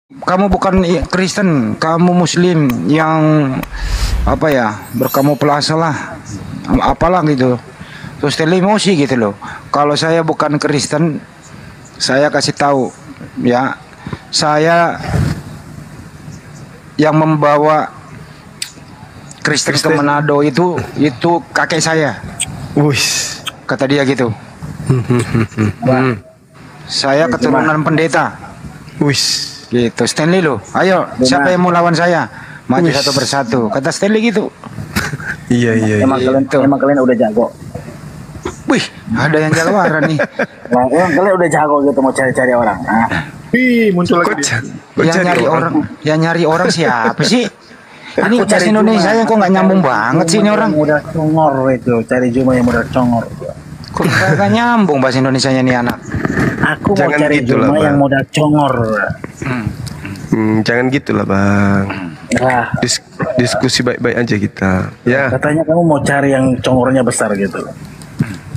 Kamu bukan Kristen, kamu Muslim yang apa ya, berkamuflase lah, apalah gitu. Terus emosi gitu loh. Kalau saya bukan Kristen, saya kasih tahu ya, saya yang membawa Kristen ke Manado itu kakek saya. Wih, Kata dia gitu. Saya keturunan pendeta. wih. Gitu. Stanley loh. Ayo, siapa yang mau lawan saya? Maju satu persatu. Kata Stanley gitu. Iya. Emang kalian udah jago. Wih, ada yang jalawaran nih. Nah, emang kalian udah jago gitu mau cari-cari orang. Ih, muncul lagi dia. Yang nyari orang siapa sih? Ini Aku bahasa cari Indonesia Juma. yang kok nggak nyambung banget sih ini orang. Yang modal congor itu, cari Juma yang modal congor. Kok nggak nyambung bahasa Indonesianya nih anak? Aku mau Jangan cari gitu lah, Juma yang Bang. modal congor. Jangan gitulah bang. Nah, Diskusi baik-baik aja kita. Ya. katanya kamu mau cari yang congornya besar gitu.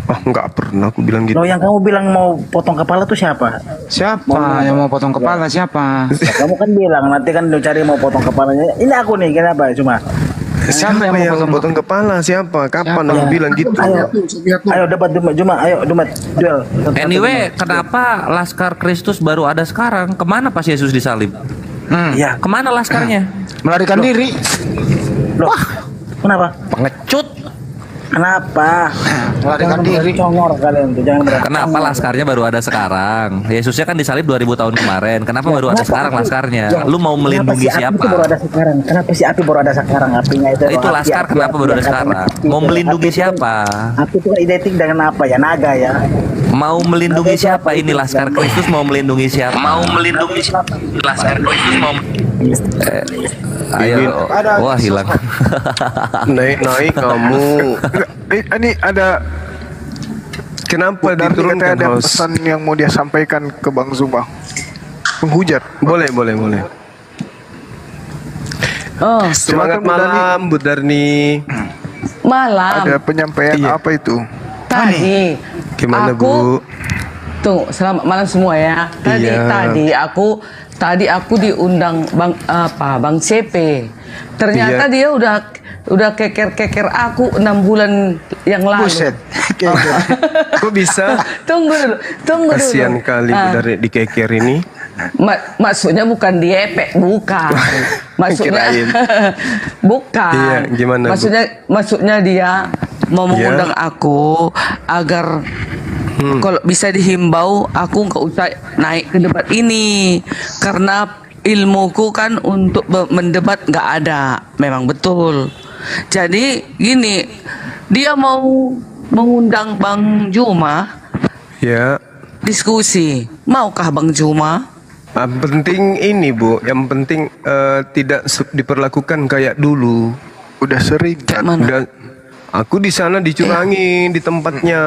Oh nggak pernah aku bilang gitu. Loh, yang kamu bilang mau potong kepala tuh siapa? Siapa yang mau potong kepala? Siapa? Ya, kamu kan bilang nanti kan cari mau potong kepalanya. Ini aku nih, kenapa? Cuma Siapa yang potong kepala? Siapa? Kapan Siapa? aku bilang gitu? ayo debat Juma, ayo debat duel. Anyway, kenapa Laskar Kristus baru ada sekarang? Kemana pas Yesus disalib? Ya, Kemana laskarnya? Melarikan diri. loh. Kenapa? Pengecut. Kenapa? Melarikan diri. Congor kalian tuh, jangan berat. Kenapa laskarnya baru ada sekarang? Yesusnya kan disalib 2000 tahun kemarin. Kenapa baru ada sekarang laskarnya? Lu mau melindungi Kenapa si api itu baru siapa? ada sekarang? Kenapa si api baru ada sekarang? Apinya itu. Itu laskar kenapa baru ada sekarang? Mau melindungi siapa? Api itu kan identik dengan apa ya? Naga ya. Mau melindungi siapa? Ini Laskar Kristus mau melindungi siapa? Mau melindungi siapa? Laskar Kristus mau ayo. Wah, hilang. Naik kamu. Ini ada Kenapa Darni katanya diturunkan ada host? pesan yang mau dia sampaikan ke Bang Zuma. Penghujat. Boleh. Oh, Semangat Silakan, Bu Darni. malam, Bu Darni. malam. Ada penyampaian Iya. apa itu? Tadi Gimana aku Bu? tuh selamat malam semua ya. Iya. Tadi aku diundang Bang CP. Ternyata Iya. dia udah keker aku 6 bulan yang lalu. Buset. Kok bisa? Tunggu dulu. Kasihan kali Bu Darni dikeker ini. Maksudnya bukan diepek, bukan. Maksudnya Kirain. bukan. Iya, gimana, Bu? Maksudnya dia mau mengundang aku agar kalau bisa dihimbau aku nggak usah naik ke debat ini karena ilmuku kan untuk mendebat nggak ada, memang betul. Jadi gini, dia mau mengundang Bang Juma Ya. diskusi. Maukah Bang Juma? Penting ini Bu, yang penting tidak diperlakukan kayak dulu. Udah sering. Kayak mana? Udah, aku di sana dicurangin di tempatnya.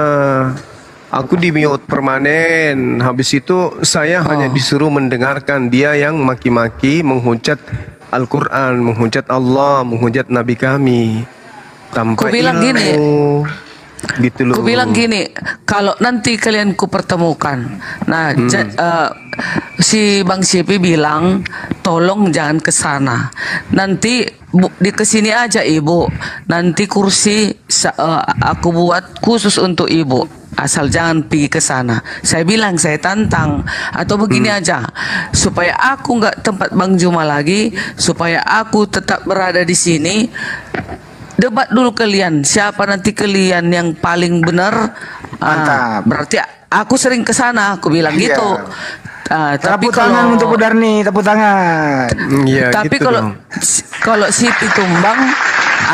Aku di mute permanen. Habis itu saya hanya disuruh mendengarkan dia yang maki-maki, menghujat Al-Quran, menghujat Allah, menghujat Nabi kami. Tanpa Ku bilang ilmu. gini. Gitu loh. Ku bilang gini, kalau nanti kalian ku pertemukan, nah si Bang Sipi bilang, tolong jangan ke sana. Nanti di kesini aja Ibu. Nanti kursi aku buat khusus untuk Ibu. Asal jangan pergi ke sana. Saya bilang saya tantang atau begini aja, supaya aku nggak tempat Bang Juma lagi, supaya aku tetap berada di sini. Debat dulu kalian, siapa nanti kalian yang paling benar. Mantap. Berarti aku sering ke sana, aku bilang Iya. gitu. Tapi Tepuk tangan untuk Bu Darni, tepuk tangan. Iya, tapi gitu kalau dong. kalau Siti tumbang,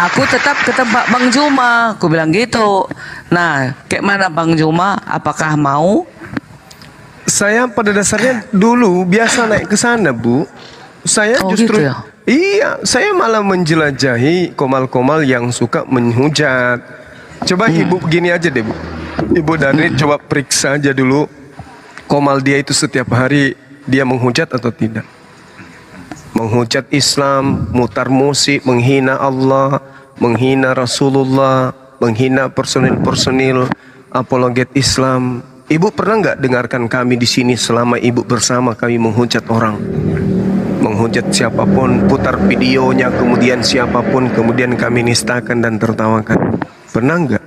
aku tetap ke tempat Bang Juma, aku bilang gitu. Nah, kayak mana Bang Juma? Apakah mau? Saya pada dasarnya dulu biasa naik ke sana, Bu. Saya Oh, justru gitu ya? iya, saya malah menjelajahi komal-komal yang suka menghujat. Coba Ibu begini aja deh, Bu. Ibu Darni coba periksa aja dulu komal dia itu setiap hari dia menghujat atau tidak. Menghujat Islam, mutar musik, menghina Allah, menghina Rasulullah, menghina personil-personil apologet Islam. Ibu pernah nggak dengarkan kami di sini selama Ibu bersama kami menghujat orang? menghujat siapapun, putar videonya, kemudian siapapun, kemudian kami nistakan dan tertawakan. Pernah nggak?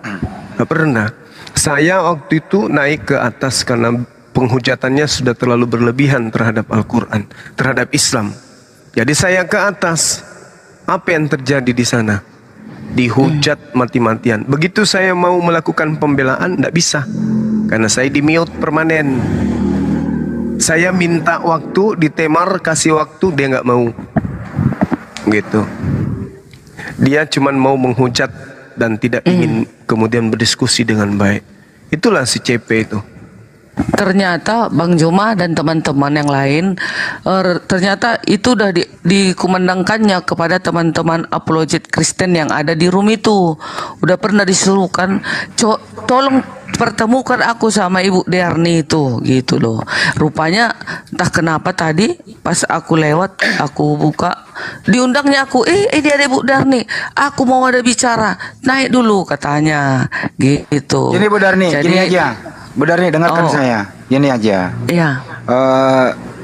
Nggak pernah. Saya waktu itu naik ke atas karena penghujatannya sudah terlalu berlebihan terhadap Al-Quran, terhadap Islam. Jadi saya ke atas. Apa yang terjadi di sana? Dihujat mati-matian. Begitu saya mau melakukan pembelaan, tidak bisa. Karena saya di-mute permanen. Saya minta waktu, ditemar, kasih waktu, dia nggak mau. Gitu. Dia cuman mau menghujat dan tidak ingin kemudian berdiskusi dengan baik. Itulah si CP itu. Ternyata Bang Juma dan teman-teman yang lain ternyata itu udah dikumandangkannya kepada teman-teman apologet Kristen yang ada di room itu. Udah pernah disuruhkan, tolong pertemukan aku sama Ibu Derni itu, gitu loh. Rupanya entah kenapa tadi pas aku lewat, aku buka, diundangnya aku, dia ada Ibu Derni, aku mau ada bicara, naik dulu katanya, gitu. Ini Bu Darni, gini aja. Bu Darni, dengarkan saya. Ini aja. Iya.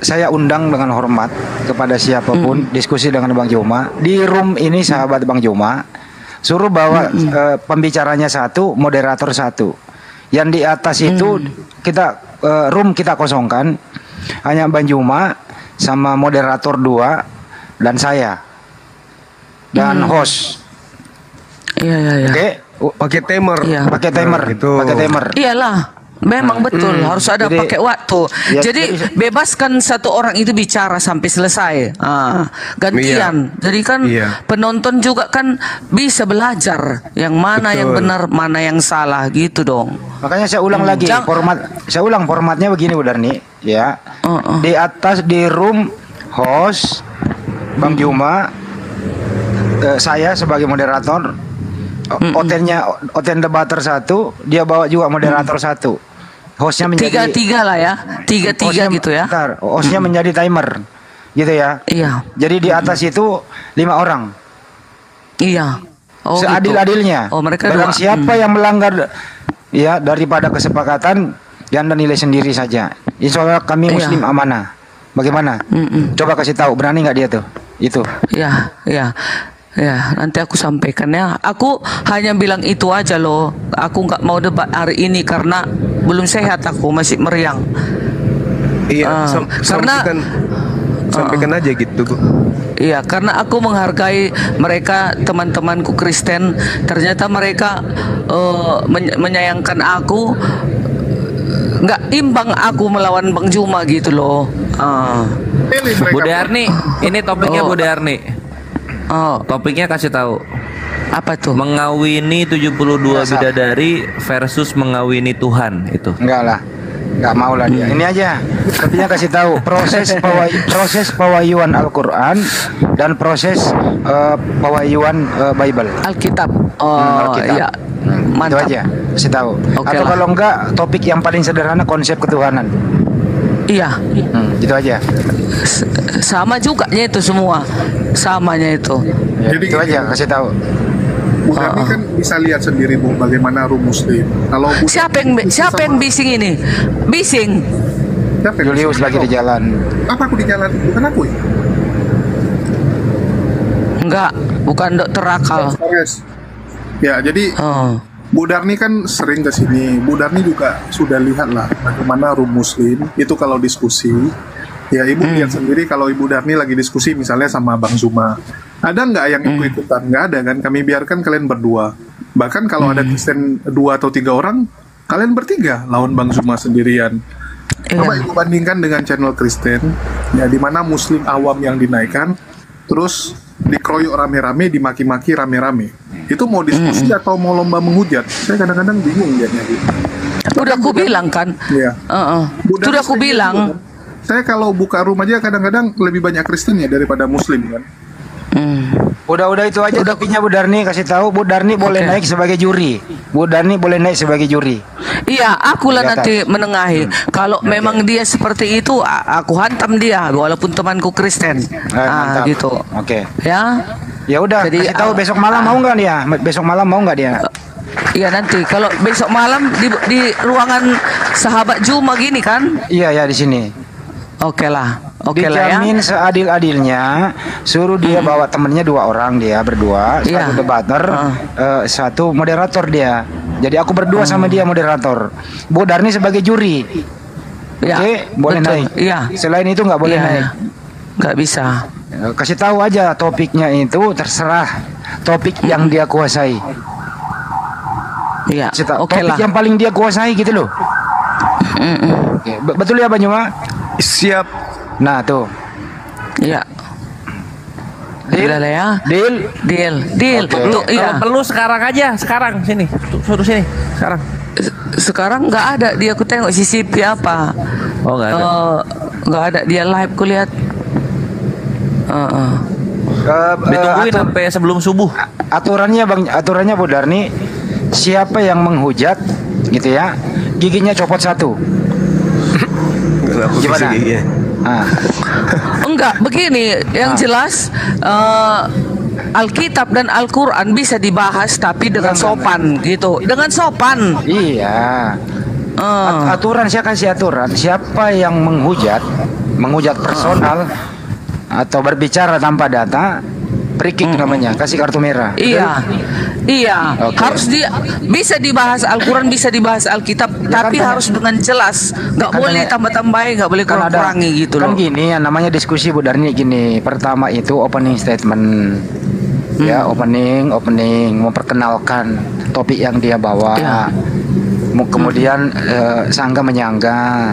Saya undang dengan hormat kepada siapapun diskusi dengan Bang Juma di room ini, sahabat Bang Juma. Suruh bawa pembicaranya satu, moderator satu. Yang di atas itu kita room kita kosongkan, hanya Bang Juma sama moderator 2 dan saya dan host. Iya. Oke, Pakai timer. Iya. pakai timer, Gitu. pakai timer. Iyalah, memang betul harus ada Jadi- pakai waktu. Ya, jadi bebaskan satu orang itu bicara sampai selesai. Gantian. Jadi kan Iya. penonton juga kan bisa belajar yang mana yang Betul. benar, mana yang salah gitu dong. Makanya saya ulang lagi saya ulang formatnya begini Bu Darni, ya. Di atas di room host Bang Juma, saya sebagai moderator, Oten debater satu, dia bawa juga moderator satu. Hostnya menjadi Tiga lah ya, tiga hostnya- gitu ya. bentar, hostnya menjadi timer, gitu ya. Iya, Jadi di atas itu 5 orang. iya. Oh, Seadil-adilnya. gitu. Oh, mereka Barang dua. siapa yang melanggar, ya daripada kesepakatan, yang nilai sendiri saja. Insya Allah kami Iya. Muslim amanah. Bagaimana? Coba kasih tahu, berani nggak dia tuh? Itu. Ya, nanti aku sampaikan ya. Aku hanya bilang itu aja loh. Aku nggak mau debat hari ini karena belum sehat, aku masih meriang. Iya, karena- sampaikan aja gitu, Bu. Iya, karena aku menghargai mereka, teman-temanku Kristen. Ternyata mereka menyayangkan aku. Nggak imbang aku melawan Bang Juma gitu loh. Bu Darni, ini topiknya Bu Darni. Topiknya kasih tahu. Apa tuh? Mengawini 72 Biasa. bidadari versus mengawini Tuhan itu. Enggak lah. Enggak mau lah dia. Ini aja. Sepertinya kasih tahu proses pewahyuan Al-Qur'an dan proses pewahyuan Bible. Alkitab. Alkitab. Iya. Itu Mantap. aja. Kasih tahu. Oke Atau lah. kalau enggak, topik yang paling sederhana, konsep ketuhanan. Iya. Itu aja. Sama juga itu semua. Samanya itu. Ya, Jadi itu aja kasih tahu. Bu Darni kan bisa lihat sendiri Bu bagaimana room muslim. Kalau Bu Siapa yang bising ini? Bising. siapa yang Julius bisa- lagi di jalan. Apa aku di jalan? Bukan aku ya? Enggak, bukan dokter akal. Forest. Ya, jadi Oh. Bu Darni kan sering ke sini. Bu Darni juga sudah lihat lah bagaimana room muslim itu kalau diskusi. Ya Ibu lihat sendiri kalau Ibu Darni lagi diskusi misalnya sama Bang Zuma. Ada nggak yang ikut-ikutan? Nggak ada kan? Kami biarkan kalian berdua. Bahkan kalau ada Kristen 2 atau 3 orang, kalian bertiga lawan Bang Zuma sendirian. Coba Iya. Ibu bandingkan dengan channel Kristen, ya di mana Muslim awam yang dinaikkan, terus dikeroyok rame-rame, dimaki-maki rame-rame. Itu mau diskusi atau mau lomba menghujat? Saya kadang-kadang bingung lihatnya gitu. Udah aku bilang kan. Iya. Bu Darni Sudah aku sering bilang. gitu kan. Saya kalau buka room aja kadang-kadang lebih banyak Kristen ya daripada Muslim kan. Udah itu aja topiknya Bu Darni, kasih tahu Bu Darni boleh Oke. naik sebagai juri. Bu Darni boleh naik sebagai juri. Iya, akulah Di atas. nanti menengahi. Kalau memang dia seperti itu, aku hantam dia walaupun temanku Kristen. Mantap. Gitu. Oke. Ya. Ya udah, Jadi, kasih tahu besok malam mau nggak dia? Besok malam mau nggak dia? Iya nanti kalau besok malam di ruangan sahabat Juma gini kan? Iya ya di sini. Oke lah. Oke lah ya. Dijamin seadil-adilnya, suruh dia bawa temennya 2 orang, dia berdua, Iya. satu debater, satu moderator dia. Jadi aku berdua sama dia moderator. Bu Darni sebagai juri. Ya, Oke, boleh betul. naik. Iya. Selain itu nggak boleh Iya, naik. iya. Nggak bisa. Kasih tahu aja topiknya itu terserah topik yang dia kuasai. Iya. Kasih tahu Oke topik lah. yang paling dia kuasai gitu loh. Oke, betul ya Banyuma? Siap. Nah tuh. Iya. Deal? Udah lah ya. Deal? Deal. Oke. Tuh, Kalau iya. perlu sekarang aja, sekarang sini. Suruh sini, sekarang. Sekarang nggak ada dia, aku tengok CCTV apa. Oh, nggak ada. Nggak ada dia live, ku lihat. Ditungguin Atur- sampai sebelum subuh. aturannya Bu Darni, siapa yang menghujat gitu ya, giginya copot 1. Kenapa Gimana? bisa gini ya? Ah, Enggak, begini, yang jelas Alkitab dan Al-Quran bisa dibahas tapi dengan sopan gitu, dengan sopan. iya. Aturan saya kasih aturan, siapa yang menghujat personal atau berbicara tanpa data, free kick namanya, kasih kartu merah. Iya, iya, Oke. harus bisa dibahas Al-Quran, bisa dibahas Alkitab, tapi kan- harus dengan jelas, nggak kan boleh ada- tambah-tambahin, nggak boleh Kan ada- kurang-kurangi gitu kan loh. gini yang namanya diskusi Bu Darni gini. Pertama itu opening statement. Ya, opening memperkenalkan topik yang dia bawa. Ya. Kemudian sangga menyangga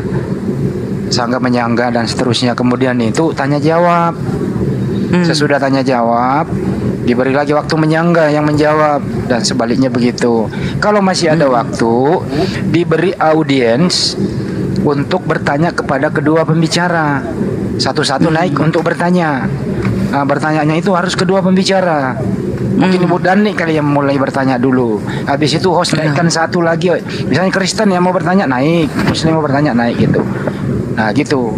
dan seterusnya. Kemudian itu tanya jawab. Sesudah tanya jawab, diberi lagi waktu menyangga yang menjawab dan sebaliknya begitu. Kalau masih ada waktu, diberi audiens untuk bertanya kepada kedua pembicara. Satu-satu naik untuk bertanya. Nah, bertanyanya itu harus kedua pembicara. Mungkin Ibu Dani kali yang mulai bertanya dulu. Habis itu host naikkan satu lagi. Misalnya Kristen yang mau bertanya naik, Muslim mau bertanya naik gitu. Nah gitu.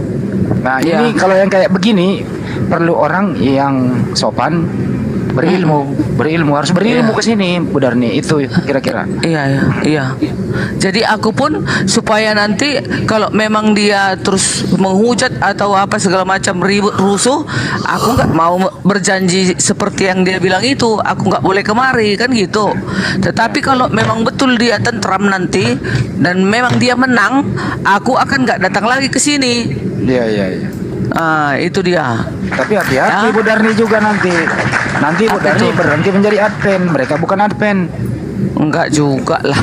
Nah ini kalau yang kayak begini perlu orang yang sopan, berilmu harus berilmu ke sini Bu Darni, itu kira-kira. Iya. Jadi aku pun supaya nanti kalau memang dia terus menghujat atau apa segala macam ribut rusuh, aku nggak mau berjanji seperti yang dia bilang itu. Aku nggak boleh kemari kan gitu. Tetapi kalau memang betul dia tentram nanti dan memang dia menang, aku akan nggak datang lagi ke sini. Iya. Itu dia. Tapi hati-hati Ya. Bu Darni juga nanti. Nanti Bu Apa Darni itu? berhenti menjadi admin. Mereka bukan admin. Enggak juga lah.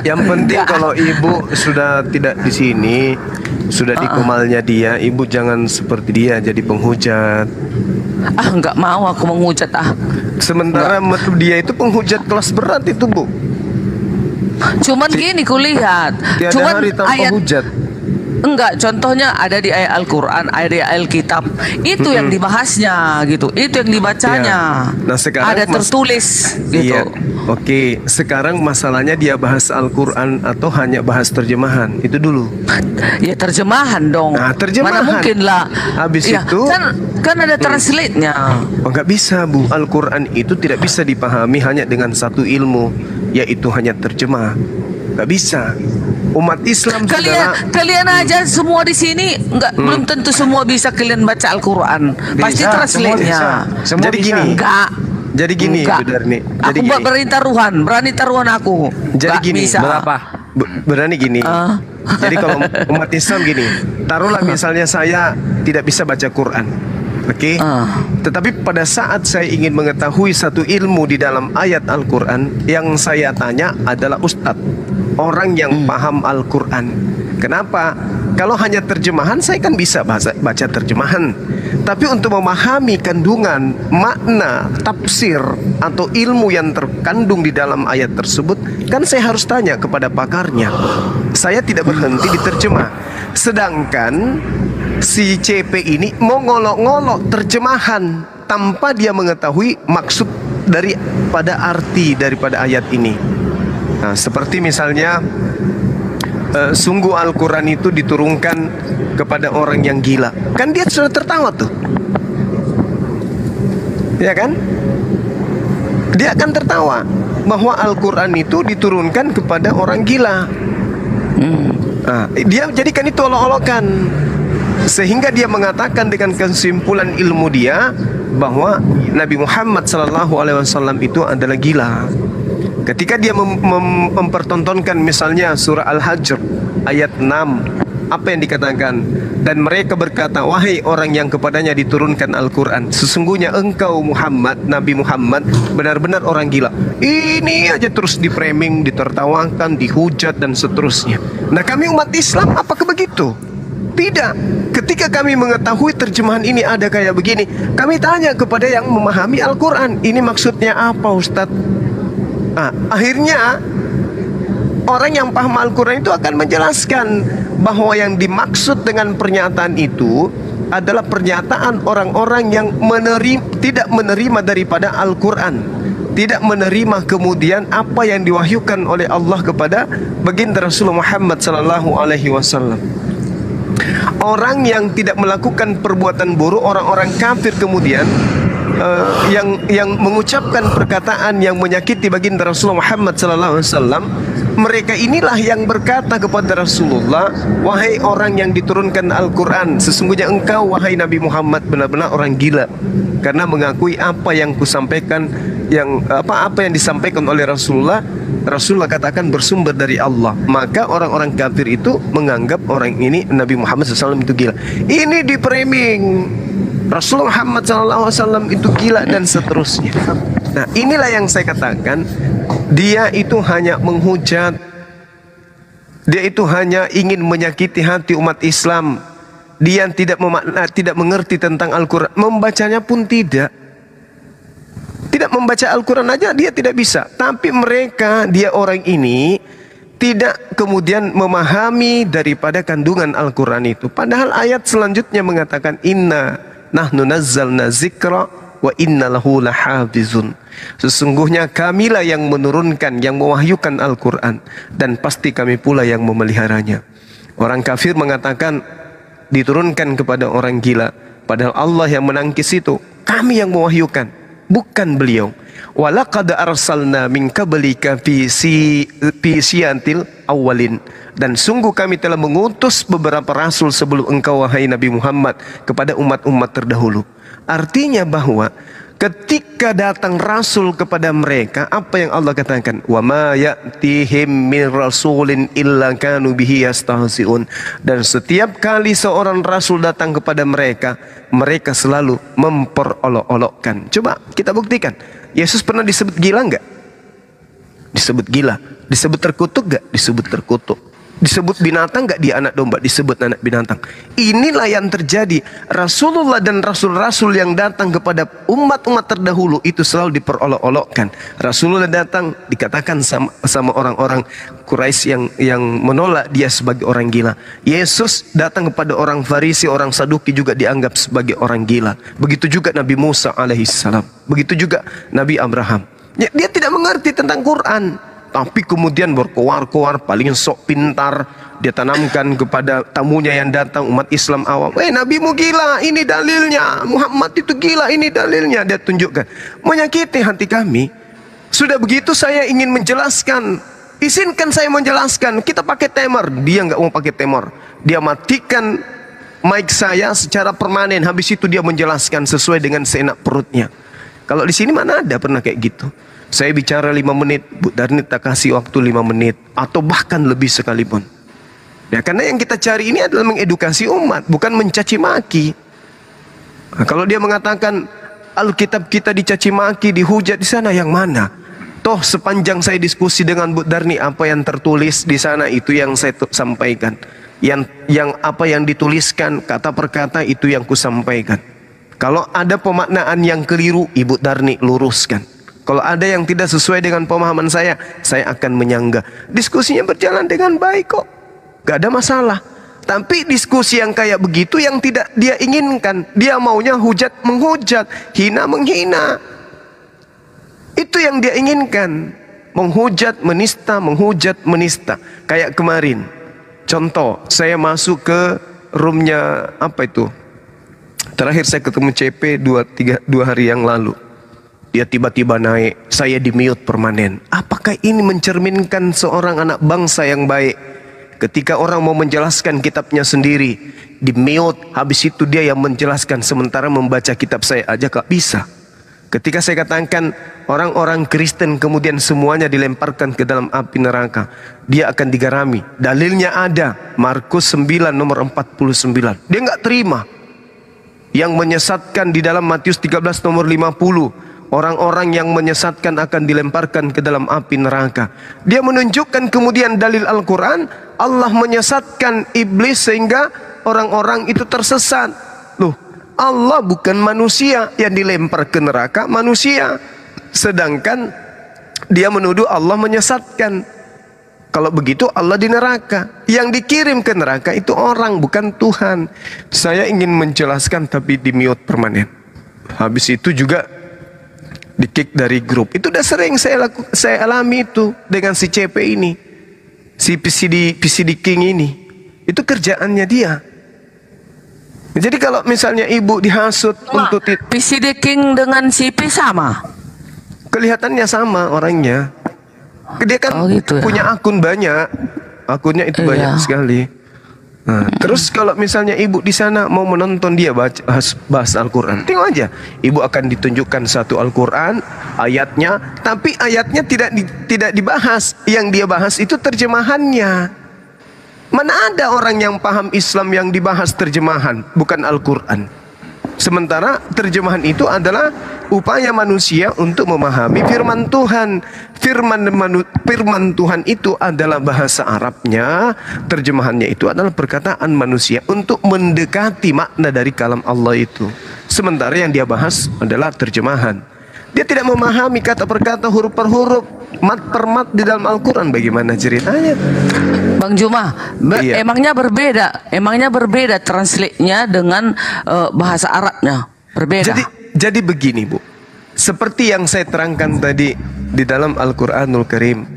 Yang penting kalau ibu sudah tidak di sini, sudah di komalnya dia, ibu jangan seperti dia jadi penghujat. Nggak mau aku menghujat Sementara dia itu penghujat kelas berat itu, Bu. Cuman gini kulihat. Tiada Cuman hari tanpa hujat. Enggak, contohnya ada di ayat Al-Quran, ada di Alkitab. Itu yang dibahasnya gitu. Itu yang dibacanya. Ya. Nah, sekarang ada tertulis gitu. Iya. Oke, sekarang masalahnya dia bahas Al-Quran atau hanya bahas terjemahan? Itu dulu. Ya terjemahan dong. Nah, terjemahan. Mana mungkin lah. Habis Ya, itu kan ada translate-nya. Oh, nggak bisa, Bu. Al-Quran itu tidak bisa dipahami hanya dengan satu ilmu, yaitu hanya terjemah. Nggak bisa. Umat Islam Kalian aja semua di sini belum tentu semua bisa kalian baca Al-Quran. Pasti Bisa, translate-nya. semua Jadi bisa. gini. Enggak. gini, Enggak. Bu Darni. Aku buat berani taruhan aku. Jadi Enggak gini, bisa. Berapa? Berani gini. Jadi kalau umat Islam gini, taruhlah misalnya saya tidak bisa baca Quran. Oke. Tetapi pada saat saya ingin mengetahui satu ilmu di dalam ayat Al-Quran, yang saya tanya adalah ustadz, orang yang paham Al-Quran. Kenapa? Kalau hanya terjemahan, saya kan bisa baca terjemahan. Tapi untuk memahami kandungan, makna, tafsir, atau ilmu yang terkandung di dalam ayat tersebut, kan saya harus tanya kepada pakarnya. Saya tidak berhenti di terjemah. Sedangkan si CP ini mau ngolok-ngolok terjemahan tanpa dia mengetahui maksud daripada arti daripada ayat ini. Nah, seperti misalnya sungguh Al-Quran itu diturunkan kepada orang yang gila. Kan dia sudah tertawa tuh, ya kan? Dia akan tertawa bahwa Al-Quran itu diturunkan kepada orang gila. Dia jadikan itu olok-olokan, sehingga dia mengatakan dengan kesimpulan ilmu dia bahwa Nabi Muhammad SAW itu adalah gila. Ketika dia mempertontonkan misalnya surah Al-Hajr ayat 6, apa yang dikatakan? Dan mereka berkata, wahai orang yang kepadanya diturunkan Al-Quran, sesungguhnya engkau Muhammad, Nabi Muhammad, benar-benar orang gila. Ini aja terus diframing, ditertawakan, dihujat dan seterusnya. Nah, kami umat Islam apakah begitu? Tidak. Ketika kami mengetahui terjemahan ini ada kayak begini, kami tanya kepada yang memahami Al-Quran, ini maksudnya apa, Ustadz? Akhirnya orang yang paham Al-Quran itu akan menjelaskan bahwa yang dimaksud dengan pernyataan itu adalah pernyataan orang-orang yang tidak menerima daripada Al-Quran, tidak menerima kemudian apa yang diwahyukan oleh Allah kepada baginda Rasulullah Muhammad SAW. Orang yang tidak melakukan perbuatan buruk, orang-orang kafir kemudian yang mengucapkan perkataan yang menyakiti baginda Rasulullah Muhammad SAW, mereka inilah yang berkata kepada Rasulullah, wahai orang yang diturunkan Al-Quran, sesungguhnya engkau wahai Nabi Muhammad benar-benar orang gila, karena mengakui apa yang kusampaikan, apa yang disampaikan oleh Rasulullah katakan bersumber dari Allah. Maka orang-orang kafir itu menganggap orang ini, Nabi Muhammad SAW itu gila. Ini di framing, Rasulullah Muhammad SAW itu gila dan seterusnya. Nah, inilah yang saya katakan, dia itu hanya menghujat, dia itu hanya ingin menyakiti hati umat Islam. Dia tidak mengerti tentang Al-Quran, membacanya pun tidak membaca Al-Quran aja dia tidak bisa. Tapi mereka, dia orang ini tidak kemudian memahami daripada kandungan Al-Quran itu. Padahal ayat selanjutnya mengatakan, inna nahnu nazzalna zikra wa inna lahu lahafizun. Sesungguhnya kamilah yang menurunkan, yang mewahyukan Al-Quran, dan pasti kami pula yang memeliharanya. Orang kafir mengatakan diturunkan kepada orang gila, padahal Allah yang menangkis itu. Kami yang mewahyukan, bukan beliau. Walaqad arsalna min qablika fi siyantil awwalin. Dan sungguh kami telah mengutus beberapa rasul sebelum engkau wahai Nabi Muhammad kepada umat-umat terdahulu. Artinya bahwa ketika datang rasul kepada mereka, apa yang Allah katakan? Wa ma ya'tihim min rasulin illa kanu bihi yastahzi'un. Dan setiap kali seorang rasul datang kepada mereka, mereka selalu memperolok-olokkan. Coba kita buktikan. Yesus pernah disebut gila enggak? Disebut gila. Disebut terkutuk enggak? Disebut terkutuk. Disebut binatang enggak? Dia anak domba. Disebut anak binatang. Inilah yang terjadi. Rasulullah dan rasul-rasul yang datang kepada umat-umat terdahulu itu selalu diperolok-olokkan. Rasulullah datang dikatakan sama orang-orang Quraisy yang menolak dia sebagai orang gila. Yesus datang kepada orang Farisi, orang Saduki juga dianggap sebagai orang gila. Begitu juga Nabi Musa alaihissalam. Begitu juga Nabi Abraham. Dia tidak mengerti tentang Quran, tapi kemudian berkoar-koar, paling sok pintar. Dia tanamkan kepada tamunya yang datang, umat Islam awam. Nabimu gila, ini dalilnya. Muhammad itu gila, ini dalilnya. Dia tunjukkan. Menyakiti hati kami. Sudah begitu saya ingin menjelaskan. Izinkan saya menjelaskan. Kita pakai timer. Dia nggak mau pakai timer. Dia matikan mic saya secara permanen. Habis itu dia menjelaskan sesuai dengan seenak perutnya. Kalau di sini mana ada pernah kayak gitu? Saya bicara 5 menit, Bu Darni tak kasih waktu 5 menit, atau bahkan lebih sekalipun. Ya, karena yang kita cari ini adalah mengedukasi umat, bukan mencaci maki. Nah, kalau dia mengatakan Alkitab kita dicaci maki, dihujat, di sana yang mana? Toh sepanjang saya diskusi dengan Bu Darni, apa yang tertulis di sana itu yang saya sampaikan. Yang apa yang dituliskan kata per kata itu yang kusampaikan. Kalau ada pemaknaan yang keliru, Ibu Darni luruskan. Kalau ada yang tidak sesuai dengan pemahaman saya akan menyanggah. Diskusinya berjalan dengan baik kok, gak ada masalah. Tapi diskusi yang kayak begitu yang tidak dia inginkan. Dia maunya hujat menghujat, hina menghina. Itu yang dia inginkan. Menghujat menista, menghujat menista. Kayak kemarin, contoh, saya masuk ke roomnya apa itu, terakhir saya ketemu CP 2 hari yang lalu. Dia tiba-tiba naik, saya di mute permanen. Apakah ini mencerminkan seorang anak bangsa yang baik? Ketika orang mau menjelaskan kitabnya sendiri, di mute, habis itu dia yang menjelaskan, sementara membaca kitab saya aja gak bisa. Ketika saya katakan orang-orang Kristen kemudian semuanya dilemparkan ke dalam api neraka, dia akan digarami. Dalilnya ada, Markus 9 nomor 49. Dia nggak terima. Yang menyesatkan di dalam Matius 13 nomor 50, orang-orang yang menyesatkan akan dilemparkan ke dalam api neraka. Dia menunjukkan kemudian dalil Al-Quran, Allah menyesatkan iblis sehingga orang-orang itu tersesat. Loh, Allah bukan manusia, yang dilempar ke neraka manusia. Sedangkan dia menuduh Allah menyesatkan. Kalau begitu Allah di neraka. Yang dikirim ke neraka itu orang, bukan Tuhan. Saya ingin menjelaskan tapi di mute permanen. Habis itu juga di kick dari grup. Itu udah sering saya alami itu dengan si CP ini, si PCD King ini. Itu kerjaannya dia. Jadi kalau misalnya ibu dihasut untuk PCD King dengan CP sama? Kelihatannya sama orangnya. Dia kan gitu ya? punya akun banyak. Akunnya itu banyak sekali. Nah, terus kalau misalnya ibu di sana mau menonton dia bahas Al-Quran, tengok aja. Ibu akan ditunjukkan satu Al-Quran, ayatnya, tapi ayatnya tidak dibahas. Yang dia bahas itu terjemahannya. Mana ada orang yang paham Islam yang dibahas terjemahan, bukan Al-Quran. Sementara terjemahan itu adalah upaya manusia untuk memahami firman Tuhan. Firman Tuhan itu adalah bahasa Arabnya, terjemahannya itu adalah perkataan manusia untuk mendekati makna dari kalam Allah itu. Sementara yang dia bahas adalah terjemahan. Dia tidak memahami kata per kata, huruf per huruf, mat per mat di dalam Al-Quran. Bagaimana ceritanya? Bang Juma, emangnya berbeda translate-nya dengan bahasa Arabnya, berbeda. Jadi begini Bu, seperti yang saya terangkan tadi di dalam Al-Quranul Karim,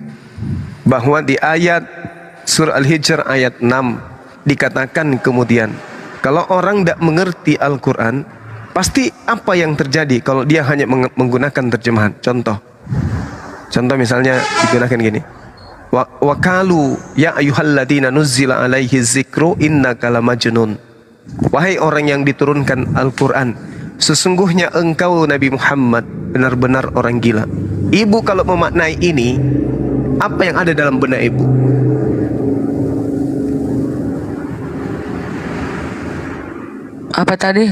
bahwa di ayat surah Al-Hijr ayat 6 dikatakan kemudian, kalau orang tidak mengerti Al-Quran, pasti apa yang terjadi kalau dia hanya menggunakan terjemahan. Contoh misalnya digunakan gini, wakalu ya ayyuhalladzina nuzzila alaihi dzikru innaka lamajnun. Wahai orang yang diturunkan Al-Quran, sesungguhnya engkau Nabi Muhammad benar-benar orang gila. Ibu kalau memaknai ini, apa yang ada dalam benak ibu? Apa tadi?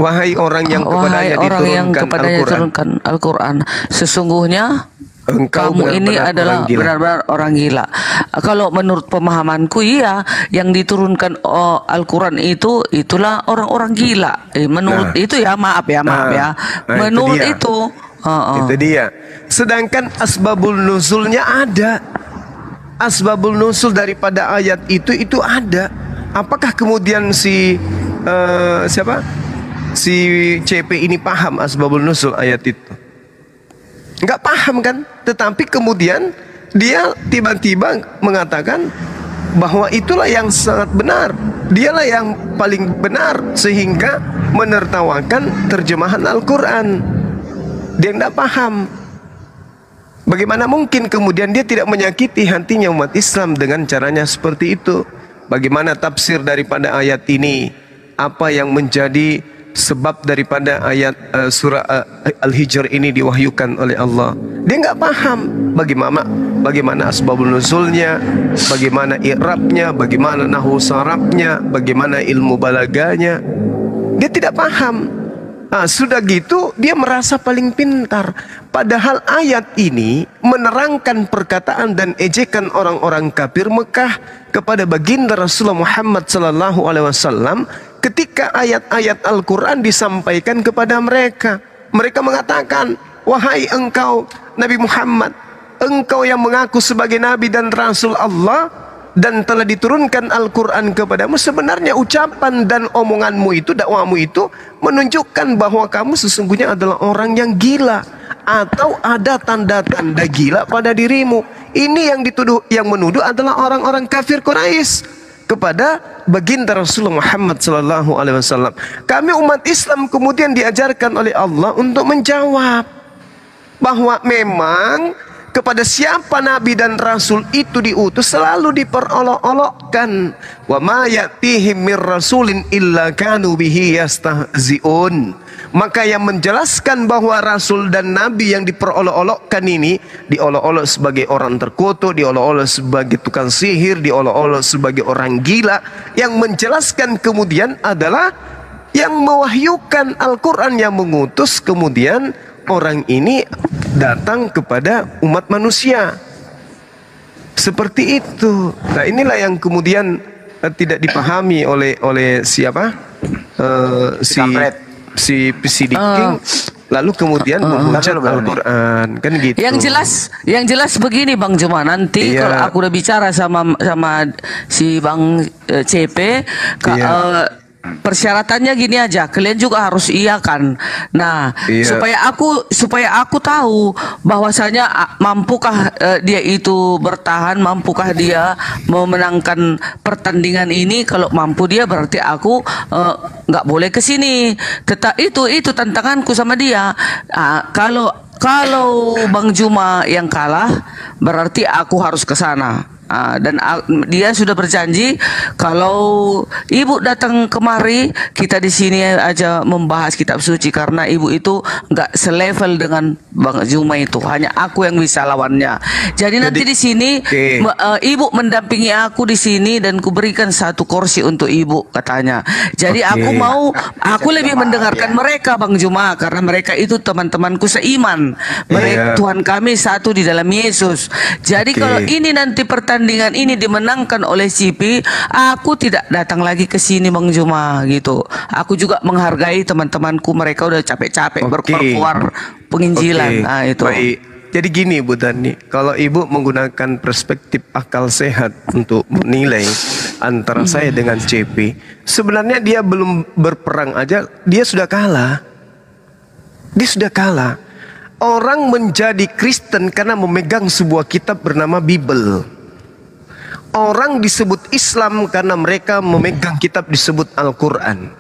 Wahai orang yang kepadanya diturunkan Al-Quran, sesungguhnya kamu ini adalah benar-benar orang gila. Kalau menurut pemahamanku, iya, yang diturunkan Al-Quran itulah orang-orang gila. Menurut itu ya, maaf ya. Menurut itu dia. Sedangkan asbabul nuzulnya ada. Asbabul nuzul daripada ayat itu ada. Apakah kemudian si CP ini paham asbabul nuzul ayat itu? Enggak paham kan? Tetapi kemudian dia tiba-tiba mengatakan bahwa itulah yang sangat benar, dialah yang paling benar, sehingga menertawakan terjemahan Al-Quran. Dia tidak paham. Bagaimana mungkin kemudian dia tidak menyakiti hatinya umat Islam dengan caranya seperti itu? Bagaimana tafsir daripada ayat ini? Apa yang menjadi sebab daripada ayat surah Al-Hijr ini diwahyukan oleh Allah? Dia nggak paham bagaimana asbabul nuzulnya, bagaimana i'rabnya, bagaimana nahwu sarabnya, bagaimana ilmu balaganya. Dia tidak paham. Sudah gitu dia merasa paling pintar. Padahal ayat ini menerangkan perkataan dan ejekan orang-orang kafir Mekah kepada baginda Rasulullah Muhammad SAW ketika ayat-ayat Al-Quran disampaikan kepada mereka. Mereka mengatakan, wahai engkau Nabi Muhammad, engkau yang mengaku sebagai Nabi dan Rasul Allah dan telah diturunkan Al-Quran kepadamu, sebenarnya ucapan dan omonganmu itu, dakwamu itu menunjukkan bahwa kamu sesungguhnya adalah orang yang gila, atau ada tanda-tanda gila pada dirimu. Ini yang menuduh adalah orang-orang kafir Quraisy kepada baginda Rasulullah Muhammad SAW. Kami umat Islam kemudian diajarkan oleh Allah untuk menjawab bahwa memang kepada siapa nabi dan rasul itu diutus selalu diperolok-olokkan. Wa ma ya'tihim mir rasulin illa kanu bihi yastahzi'un. Maka yang menjelaskan bahwa rasul dan nabi yang diperolok-olokkan ini diolok-olok sebagai orang terkutuk, diolok-olok sebagai tukang sihir, diolok-olok sebagai orang gila. Yang menjelaskan kemudian adalah yang mewahyukan Al-Quran, yang mengutus kemudian orang ini datang kepada umat manusia. Seperti itu. Nah, inilah yang kemudian tidak dipahami oleh siapa? Si Dick King. Lalu kemudian menghujat Al-Quran, kan gitu. Yang jelas begini Bang Juma, nanti kalau aku udah bicara sama si Bang CP, persyaratannya gini aja, kalian juga harus iakan. Nah, supaya aku tahu bahwasanya mampukah dia itu bertahan, mampukah dia memenangkan pertandingan ini. Kalau mampu dia, berarti aku nggak boleh ke sini. Tetap itu tantanganku sama dia. Kalau Bang Juma yang kalah, berarti aku harus ke sana. Dan dia sudah berjanji kalau ibu datang kemari, kita di sini aja membahas kitab suci, karena ibu itu nggak selevel dengan Bang Juma itu, hanya aku yang bisa lawannya. Jadi nanti di sini ibu mendampingi aku di sini dan kuberikan satu kursi untuk ibu katanya. Jadi aku lebih mendengarkan mereka Bang Juma, karena mereka itu teman-temanku seiman. Mereka Tuhan kami satu di dalam Yesus. Jadi kalau ini nanti pertandingan ini dimenangkan oleh CP, aku tidak datang lagi ke sini Bang Juma gitu. Aku juga menghargai teman-temanku, mereka udah capek-capek berkeluar penginjilan. Nah, itu. Baik. Jadi gini Bu Dani, kalau Ibu menggunakan perspektif akal sehat untuk menilai antara saya dengan CP, sebenarnya dia belum berperang aja, dia sudah kalah. Dia sudah kalah. Orang menjadi Kristen karena memegang sebuah kitab bernama Bible. Orang disebut Islam karena mereka memegang kitab disebut Al-Quran.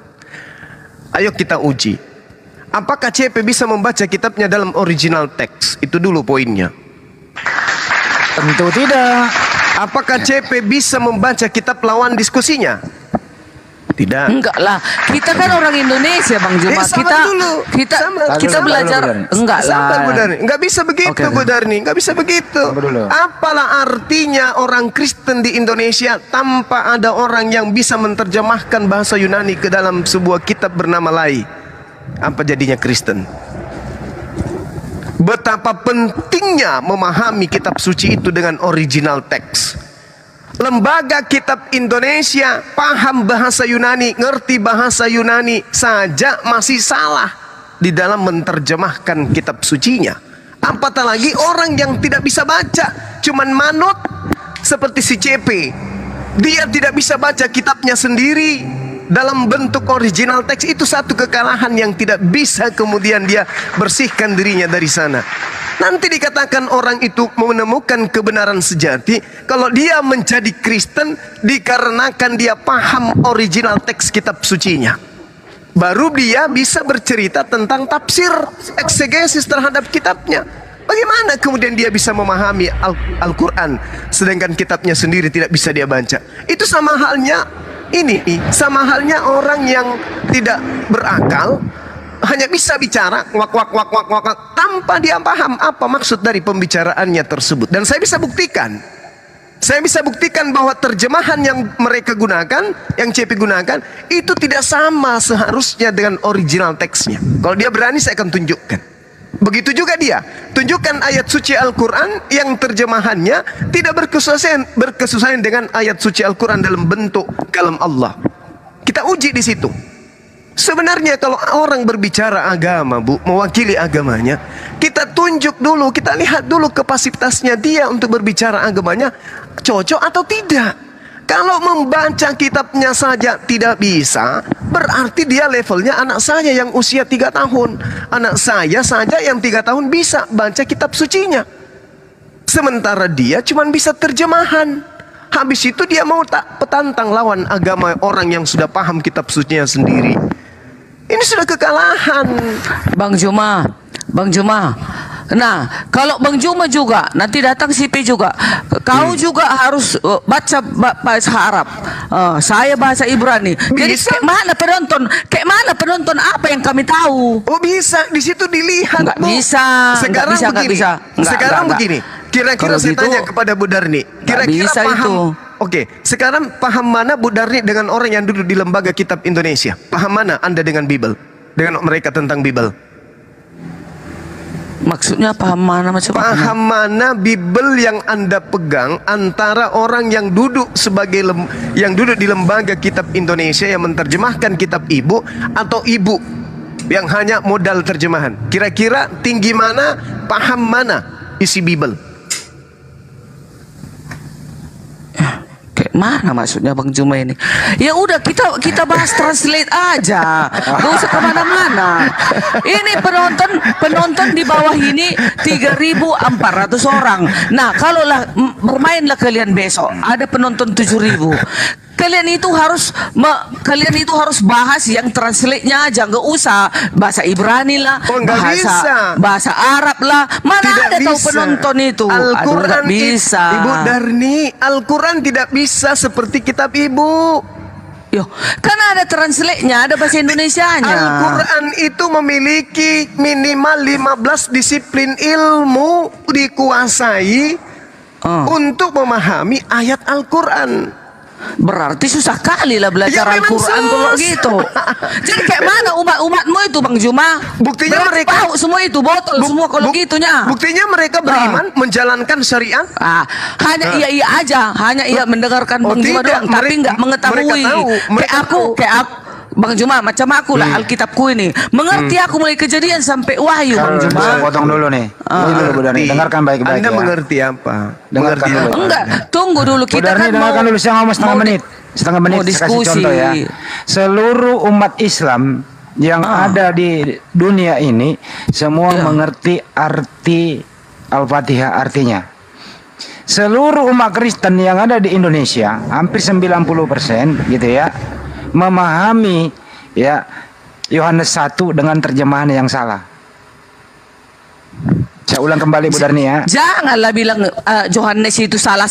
Ayo kita uji. Apakah CP bisa membaca kitabnya dalam original teks? Itu dulu poinnya. Tentu tidak. Apakah CP bisa membaca kitab lawan diskusinya? Tidak. Enggak lah. Kita kan orang Indonesia Bang Juma. Kita belajar. Enggak lah. Enggak bisa begitu Bu Darni. Enggak bisa begitu. Apalah artinya orang Kristen di Indonesia tanpa ada orang yang bisa menerjemahkan bahasa Yunani ke dalam sebuah kitab bernama Lai? Apa jadinya Kristen? Betapa pentingnya memahami kitab suci itu dengan original teks. Lembaga Kitab Indonesia paham bahasa Yunani, ngerti bahasa Yunani saja masih salah di dalam menerjemahkan kitab sucinya. Apatah lagi orang yang tidak bisa baca, cuman manut seperti si CP. Dia tidak bisa baca kitabnya sendiri dalam bentuk original teks. Itu satu kekalahan yang tidak bisa kemudian dia bersihkan dirinya dari sana. Nanti dikatakan orang itu menemukan kebenaran sejati kalau dia menjadi Kristen dikarenakan dia paham original teks kitab sucinya. Baru dia bisa bercerita tentang tafsir, eksegesis terhadap kitabnya. Bagaimana kemudian dia bisa memahami Al-Quran sedangkan kitabnya sendiri tidak bisa dia baca? Itu sama halnya sama halnya orang yang tidak berakal, hanya bisa bicara wak tanpa dia paham apa maksud dari pembicaraannya tersebut. Dan saya bisa buktikan bahwa terjemahan yang mereka gunakan, yang CP gunakan, itu tidak sama seharusnya dengan original teksnya. Kalau dia berani saya akan tunjukkan. Begitu juga dia, tunjukkan ayat suci Al-Quran yang terjemahannya tidak berkesuaian dengan ayat suci Al-Quran dalam bentuk kalam Allah. Kita uji di situ. Sebenarnya kalau orang berbicara agama, Bu, mewakili agamanya, kita tunjuk dulu, kita lihat dulu kapasitasnya dia untuk berbicara agamanya cocok atau tidak. Kalau membaca kitabnya saja tidak bisa, berarti dia levelnya anak saya yang usia 3 tahun. Anak saya saja yang 3 tahun bisa baca kitab sucinya. Sementara dia cuma bisa terjemahan. Habis itu dia mau petantang lawan agama orang yang sudah paham kitab sucinya sendiri. Ini sudah kekalahan. Bang Juma, Nah, kalau Bang Juma juga nanti datang CP juga, kau juga harus baca bahasa Arab. Saya bahasa Ibrani. Jadi Bisa. kayak mana penonton? Kayak mana penonton apa yang kami tahu? Oh bisa, di situ dilihat. Nggak Bu. bisa, Sekarang nggak begini. bisa. Sekarang Nggak. begini. Kira-kira Kalau saya gitu, tanya kepada Bu Darni. Kira-kira bisa paham. itu. Oke, sekarang paham mana Bu Darni dengan orang yang duduk di Lembaga Kitab Indonesia? Paham mana Anda dengan Bible? Dengan mereka tentang Bible? Maksudnya paham mana macam Paham mana Bible yang Anda pegang antara orang yang duduk sebagai yang duduk di Lembaga Kitab Indonesia yang menerjemahkan kitab Ibu atau Ibu yang hanya modal terjemahan? Kira-kira tinggi mana, paham mana isi Bible? Kayak mana maksudnya Bang Juma ini? Ya udah kita bahas translate aja, gak usah kemana-mana. Ini penonton di bawah ini 3.400 orang. Nah kalaulah bermainlah kalian besok, ada penonton 7.000. Kalian itu harus bahas yang translate-nya aja, nggak usah bahasa Ibrani lah, Oh, nggak bisa. bahasa Arab lah. Mana Tidak ada tahu bisa. penonton itu? Al-Quran Aduh, nggak bisa. Ibu Darni, Al-Quran tidak bisa seperti kitab Ibu. Yo, kan ada translate-nya, ada bahasa Indonesianya. Al-Quran itu memiliki minimal 15 disiplin ilmu dikuasai untuk memahami ayat Al-Quran. Berarti susah kali lah belajar Ya, memang Al-Quran kalau susah. gitu. Jadi kayak mana umatmu itu Bang Juma? Buktinya Berarti mereka tahu semua itu botol semua kalau gitunya. Buktinya mereka beriman menjalankan syariat. Hanya iya aja, hanya iya mendengarkan Oh, Bang Juma tidak. doang, tapi nggak mengetahui. Mereka tahu. Kayak aku Bang Juma macam aku lah Alkitabku ini. Mengerti aku mulai kejadian sampai wahyu Bang Kalau Juma. saya potong dulu nih. Ini dulu Bu Darni, dengarkan baik-baik Anda ya. mengerti apa? Dengarkan Mengerti dulu. apa? Enggak, tunggu dulu Bu kita Darni, kan dengarkan dulu, saya ngomong setengah mau menit. Setengah menit mau saya kasih diskusi. contoh ya. Seluruh umat Islam yang ada di dunia ini semua mengerti arti Al-Fatihah artinya. Seluruh umat Kristen yang ada di Indonesia hampir 90% gitu ya memahami ya Yohanes 1 dengan terjemahan yang salah. Saya ulang kembali Bu Darni ya. Janganlah bilang Johannes itu salah.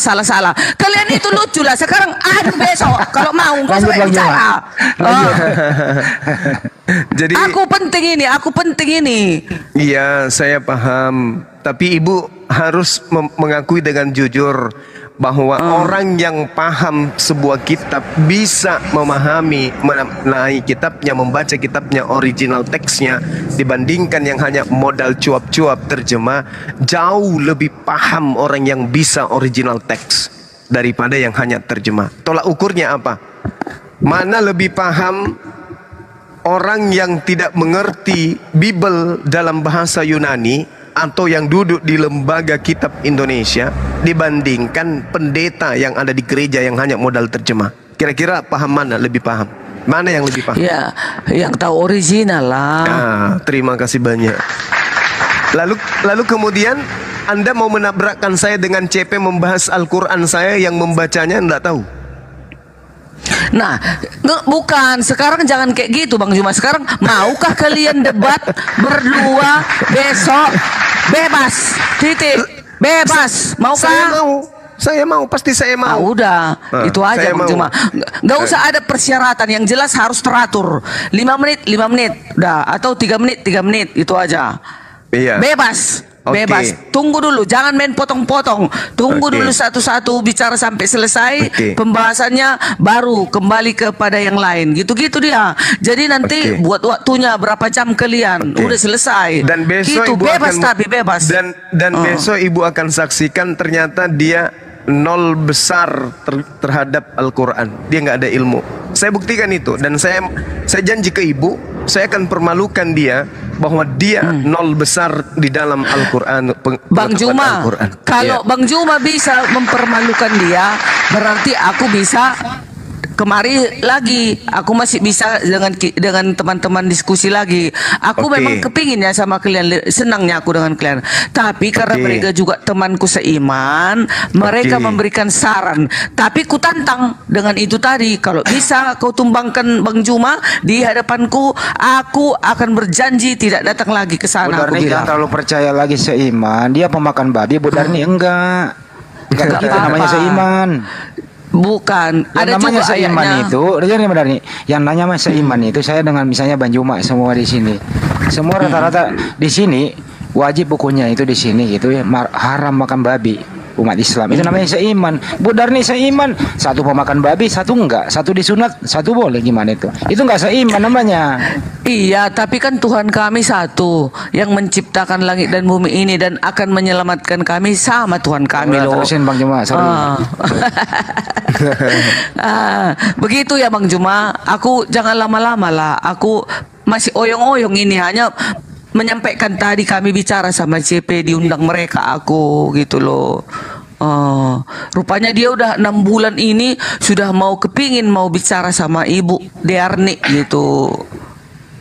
Kalian itu lucu lah. Sekarang besok kalau mau nggak usah Lanjut, bicara. Jadi Aku penting ini. iya, saya paham. Tapi Ibu harus mengakui dengan jujur bahwa orang yang paham sebuah kitab bisa memahami, mengenai kitabnya, membaca kitabnya, original teksnya, dibandingkan yang hanya modal cuap-cuap terjemah. Jauh lebih paham orang yang bisa original teks daripada yang hanya terjemah. Tolak ukurnya apa? Mana lebih paham? Orang yang tidak mengerti Bible dalam bahasa Yunani atau yang duduk di Lembaga Kitab Indonesia dibandingkan pendeta yang ada di gereja yang hanya modal terjemah. Kira-kira paham mana lebih paham? Mana yang lebih paham? Ya, yang tahu original lah. Terima kasih banyak. Lalu kemudian Anda mau menabrakkan saya dengan CP membahas Al-Quran saya yang membacanya enggak tahu. Nah, bukan. Sekarang jangan kayak gitu Bang Juma. Sekarang maukah kalian debat berdua besok? Bebas. Titik. Bebas. Maukah? Saya mau, pasti saya mau. Udah, itu aja saya Bang mau. Juma. Nggak usah ada persyaratan, yang jelas harus teratur. 5 menit, udah. Atau 3 menit, itu aja. Iya. Bebas. Oke. Bebas. Tunggu dulu, jangan main potong-potong. Tunggu Oke. dulu satu-satu bicara sampai selesai. Oke. Pembahasannya baru kembali kepada yang lain. Gitu-gitu dia. Jadi nanti Oke. buat waktunya berapa jam kalian. Oke. Udah selesai. Dan besok gitu, ibu bebas akan tapi bebas. dan besok ibu akan saksikan ternyata dia nol besar terhadap Al-Quran. Dia nggak ada ilmu. Saya buktikan itu dan saya janji ke ibu, saya akan permalukan dia bahwa dia nol besar di dalam Al-Quran. Bang Juma, kalau Iya. Bang Juma bisa mempermalukan dia, berarti aku bisa kemari lagi aku masih bisa dengan teman-teman diskusi lagi. Aku Oke. memang kepingin ya sama kalian, senangnya aku dengan kalian. Tapi karena Oke. mereka juga temanku seiman, mereka Oke. memberikan saran. Tapi ku tantang dengan itu tadi, kalau bisa kau tumbangkan Bang Juma di hadapanku, aku akan berjanji tidak datang lagi ke Bu sana. Aku Darni jangan bilang. terlalu percaya lagi seiman. Dia pemakan babi, Bu Darni enggak. Enggak begitu apa-apa. namanya seiman. Bukan, Yang ada namanya juga seiman ayatnya. itu, dengar benar nih. Yang namanya seiman itu saya dengan misalnya Bang Juma semua di sini. Semua rata-rata di sini wajib bukunya itu di sini gitu ya. Haram makan babi umat Islam. Itu namanya seiman. Bu Darni seiman, satu pemakan babi, satu enggak, satu disunat, satu boleh, gimana itu? Itu enggak seiman namanya. Iya, tapi kan Tuhan kami satu yang menciptakan langit dan bumi ini dan akan menyelamatkan kami sama Tuhan kami Udah, loh. terusin Bang Juma, sorry. Begitu ya Bang Juma. Aku jangan lama-lama lah. Aku masih oyong-oyong ini, hanya menyampaikan tadi kami bicara sama CP, diundang mereka aku gitu loh. Rupanya dia udah 6 bulan ini sudah mau kepingin mau bicara sama Ibu Dearni gitu.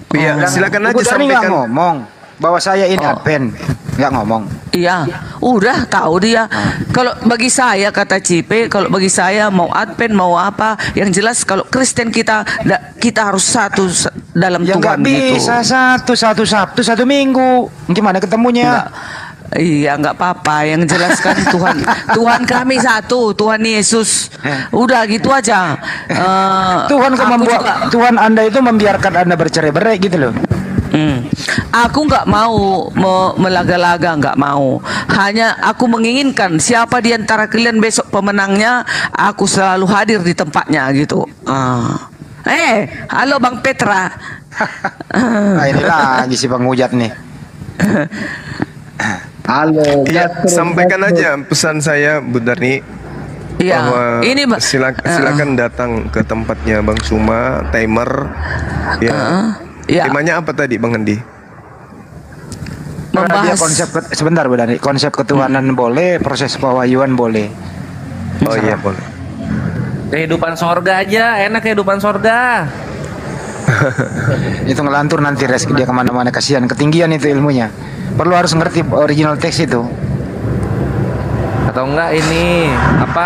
Iya, silakan aja Bu Darni nggak sampaikan. ngomong bahwa saya ini adven, nggak ngomong. Iya, udah tahu dia. Kalau bagi saya kata Cipe, kalau bagi saya mau advent mau apa, yang jelas kalau Kristen kita harus satu dalam Ya nggak Tuhan gitu. bisa satu Sabtu satu Minggu. Gimana ketemunya? Enggak. Iya, nggak apa-apa. Yang jelas kan Tuhan kami satu, Tuhan Yesus. Udah gitu aja. Tuhan kok aku membuat juga- Tuhan Anda itu membiarkan Anda bercerai-berai gitu loh. Aku nggak mau melaga-laga, nggak mau. Hanya aku menginginkan siapa di antara kalian besok pemenangnya, aku selalu hadir di tempatnya gitu. Halo Bang Petra. Nah, ini lagi si Bang Ujat nih. Halo. Iya, sampaikan aja pesan saya Bu Darni. Iya, Bahwa ini silakan datang ke tempatnya Bang Suma, timer. Ya. ya, Temanya apa tadi Bang Andi? Dia membahas sebentar Bu Dani. Konsep ketuhanan boleh, proses pewahyuan boleh. Oh iya boleh. Kehidupan sorga aja, enak kehidupan sorga. Itu ngelantur nanti res dia kemana-mana, kasihan ketinggian itu ilmunya. Perlu harus ngerti original teks itu. Atau enggak ini apa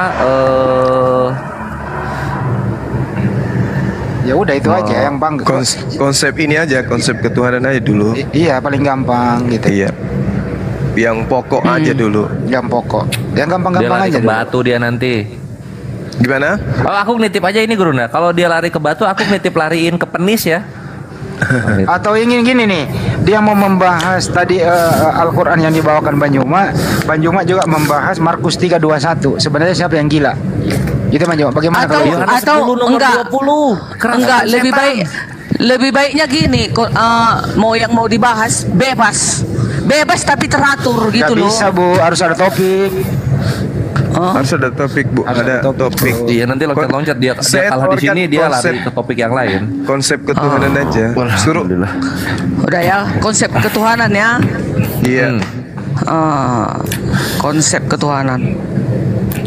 Ya udah itu aja yang bang. Konsep ini aja, konsep ketuhanan aja dulu. Iya paling gampang gitu. Iya. Yang pokok aja dulu. Yang pokok. Yang dia gampang-gampang lari aja. ke dulu. batu dia nanti. Gimana? Oh, aku nitip aja ini Gurunda. Kalau dia lari ke batu, aku nitip lariin ke penis ya. Atau ingin gini nih, dia mau membahas tadi Al-Quran yang dibawakan Banjuma juga membahas Markus 3:21. Sebenarnya siapa yang gila? Itu Banjuma. Bagaimana atau kalau itu? Yohanes atau 10 nomor enggak 20. Kerasukan enggak lebih setan. baik lebih baiknya gini mau dibahas bebas tapi teratur Gak gitu loh. bisa Bu, harus ada topik. Harus ada topik Bu, Harus ada ada topik. topik. Iya, nanti loncat-loncat dia Set kalah di sini, dia konsep- lari ke topik yang lain. Konsep ketuhanan aja. Suruh. Udah ya, konsep ketuhanan ya. Iya. Konsep ketuhanan.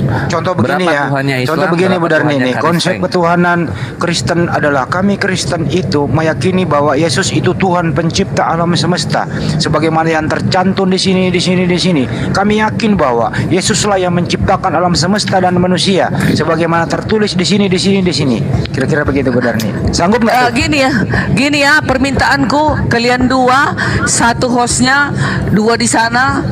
Contoh begini Berapa ya. Tuhannya Islam, Contoh begini berapa Bu Darni Tuhannya nih. Konsep Kristen? ketuhanan Kristen adalah kami Kristen itu meyakini bahwa Yesus itu Tuhan pencipta alam semesta. Sebagaimana yang tercantum di sini, di sini, di sini. Kami yakin bahwa Yesuslah yang menciptakan alam semesta dan manusia. Sebagaimana tertulis di sini, di sini, di sini. Kira-kira begitu Bu Darni. Sanggup nggak? tuh? Gini ya, permintaanku kalian dua, satu hostnya, dua di sana.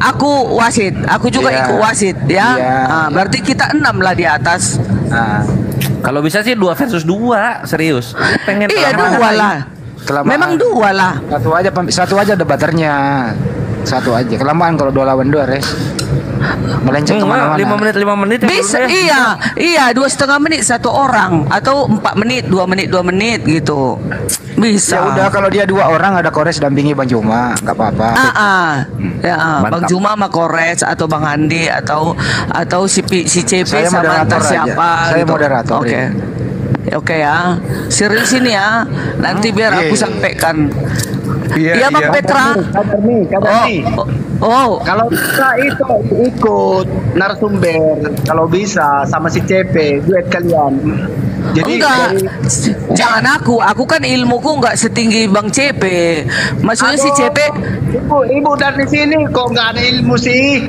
Aku wasit, aku juga Iya. ikut wasit ya. Iya. Berarti kita 6 lah di atas. Nah, Kalau bisa sih 2 versus 2, serius. Pengen Iya kelamaan. dua lah. kelamaan. Memang dua lah. Satu aja debaternya. Satu aja. Kelamaan kalau 2 lawan 2 res. Melenceng Enggak, kemana-mana. 5 menit ya, Bisa, menurut saya. iya 2,5 menit satu orang atau 4 menit, 2 menit gitu. Bisa. Ya udah kalau dia 2 orang ada Kores dampingi Bang Juma, nggak apa-apa. Ya, Bang Mantap. Juma sama Kores atau Bang Andi atau si CP Saya sama moderator entah aja. siapa Saya gitu. moderator, Oke. ini. Oke ya. Serius ini ya. Nanti biar Iya, aku iya. sampaikan. Iya, Iya Bang iya. Petra. Kabar nih. Oh, Oh, Kalau bisa itu ikut narasumber, kalau bisa sama si CP duet kalian. Jadi enggak, jangan aku kan ilmuku enggak setinggi Bang CP. Maksudnya si CP, ibu dari sini kok nggak ada ilmu sih?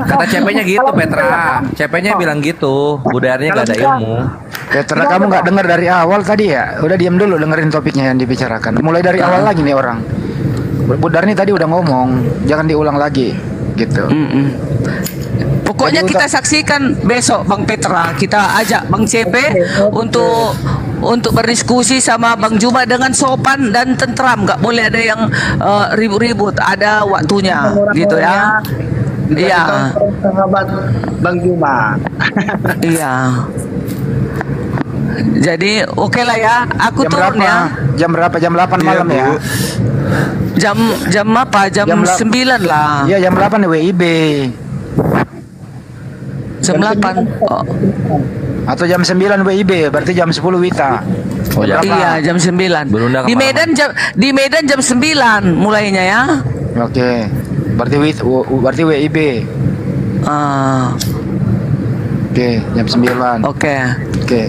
Kata CP-nya gitu, Petra. CP-nya bilang gitu. Budarnya nggak ada ilmu. Petra, kamu nggak dengar dari awal tadi ya? Udah diam dulu dengerin topiknya yang dibicarakan. Mulai dari awal lagi nih orang. Budar nih tadi udah ngomong, jangan diulang lagi, gitu. pokoknya kita saksikan besok Bang Petra. Kita ajak Bang CP untuk berdiskusi sama Bang Juma dengan sopan dan tentram. Nggak boleh ada yang ribut-ribut. Ada waktunya, gitu ya. Iya. Sahabat Bang Juma. Iya. Jadi oke lah ya. Aku Jam turun berapa? ya. Jam berapa? Jam 8 malam ya? Jam apa? Jam 9 lah. Iya, jam 8 di WIB. Jam 8. Oh. Atau jam 9 WIB, berarti jam 10 Wita. Oh, jam Iya, jam 9. Berundang Di Medan jam 9 mulainya ya. Oke. Berarti WIB. Ah, Oke, jam 9. oke. Oke.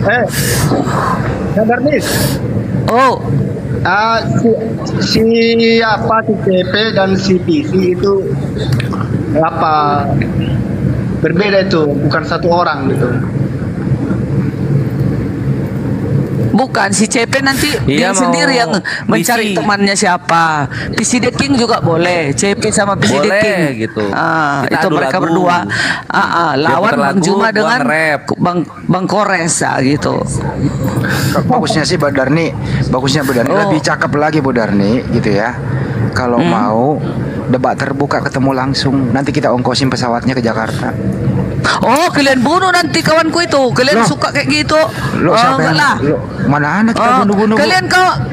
Sabar nih. Oh, Si apa si CP dan si PC itu apa berbeda itu, bukan satu orang gitu. bukan si CP nanti dia Iya, mau sendiri yang mencari PC. temannya siapa. PC The King juga boleh. CP sama PC The Boleh, King. gitu. Ah, Kita itu adu mereka lagu. berdua. Lawan puter Bang lagu, Juma gua dengan nge-rap. Bang Kores gitu. Bagusnya sih Badarni, lebih cakep lagi Badarni gitu ya. Kalau mau debat terbuka ketemu langsung, nanti kita ongkosin pesawatnya ke Jakarta. Oh, kalian bunuh nanti kawanku itu. Kalian Loh. suka kayak gitu. Lo siapa enggak lah. mana ada kita bunuh-bunuh?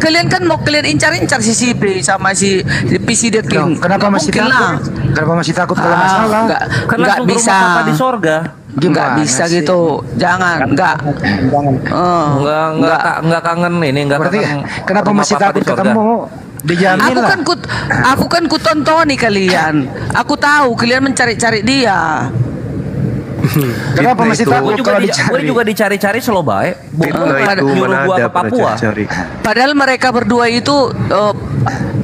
Kalian kan mau incar-incar si CP sama si PC The King. Kenapa Nggak masih mungkin takut? lah. Kenapa masih takut kalau masalah? Enggak, Kan enggak langsung ke bisa. rumah papa di sorga. Enggak bisa sih? gitu. Jangan, enggak. Enggak kangen ini, enggak Berarti kangen. kenapa rumah masih papa takut di sorga. ketemu? Dijamin lah. Aku kan kutontoni kalian. Aku tahu kalian mencari-cari dia. Kenapa masih itu. takut Gue juga, kalau dicari? dicari-cari selo baik. Fitnah itu Nyuruh mana gua ada ke Papua. cari. Padahal mereka berdua itu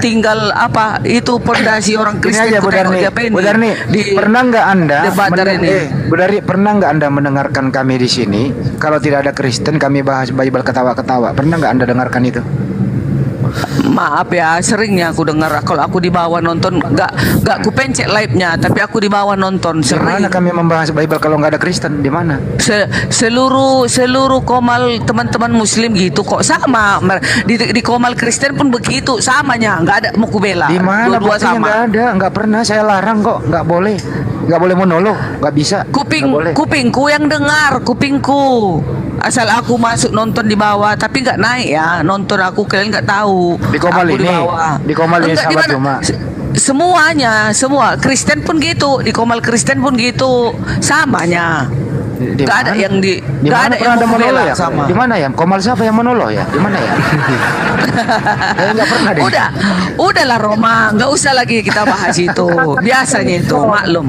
tinggal apa? Itu pondasi orang Ini Kristen. aja Ku tengok dia Bu Darni, pernah nggak Anda debat hari ini. Bu Darni, pernah nggak Anda mendengarkan kami di sini? Kalau tidak ada Kristen, kami bahas Bible ketawa-ketawa. Pernah nggak Anda dengarkan itu? Maaf ya, seringnya aku dengar kalau aku dibawa nonton, nggak ku pencet live-nya, tapi aku dibawa nonton Di sering. mana kami membahas Bible kalau nggak ada Kristen? Di mana? Seluruh Komal teman-teman Muslim gitu kok sama. Di Komal Kristen pun begitu samanya, nggak ada mau ku bela. Di mana? Dua-dua Buktinya sama. nggak ada, nggak pernah. Saya larang kok, nggak boleh monolog, nggak bisa. Nggak boleh. Kupingku yang dengar, kupingku. Asal aku masuk nonton di bawah, tapi nggak naik ya. Nonton aku kalian nggak tahu. Di Komal Aku ini, bawah. di Komal ini Enggak, di sahabat mana? Juma. Semuanya, semua Kristen pun gitu, di Komal Kristen pun gitu, samanya. Di Nggak ada mana? yang Di nggak mana ada pernah yang ada mau monolog bela ya? sama. Di mana ya? Komal siapa yang monolog ya? Di mana ya? Saya nggak pernah deh. Udahlah Roma, nggak usah lagi kita bahas itu. Biasanya itu maklum.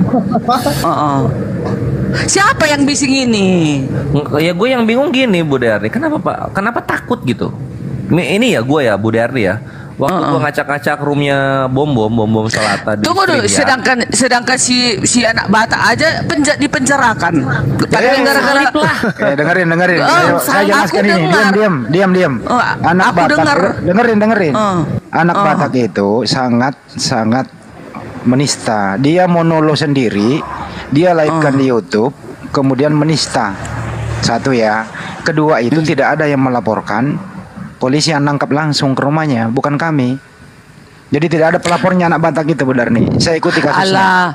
Siapa yang bising ini? Ya gue yang bingung gini Bu Darni, kenapa Pak? Kenapa takut gitu? Ini ya gue ya Bu Darni ya. Waktu gue ngacak-ngacak roomnya bom Selata di Tunggu dulu, Stridia. sedangkan si anak Batak aja dipenjarakan. Padahal gara-gara Dengerin. Oh, Saya aku jelaskan ini. dengar. Diam. Oh, Anak aku Batak. dengar. Dengerin. Anak Oh. Batak itu sangat menista. Dia monolog sendiri. Dia live-kan di YouTube. Kemudian menista. Satu ya. Kedua itu tidak ada yang melaporkan. Polisi yang nangkap langsung ke rumahnya, bukan kami. Jadi tidak ada pelapornya anak Batak itu, Bu Darni. Saya ikuti kasusnya.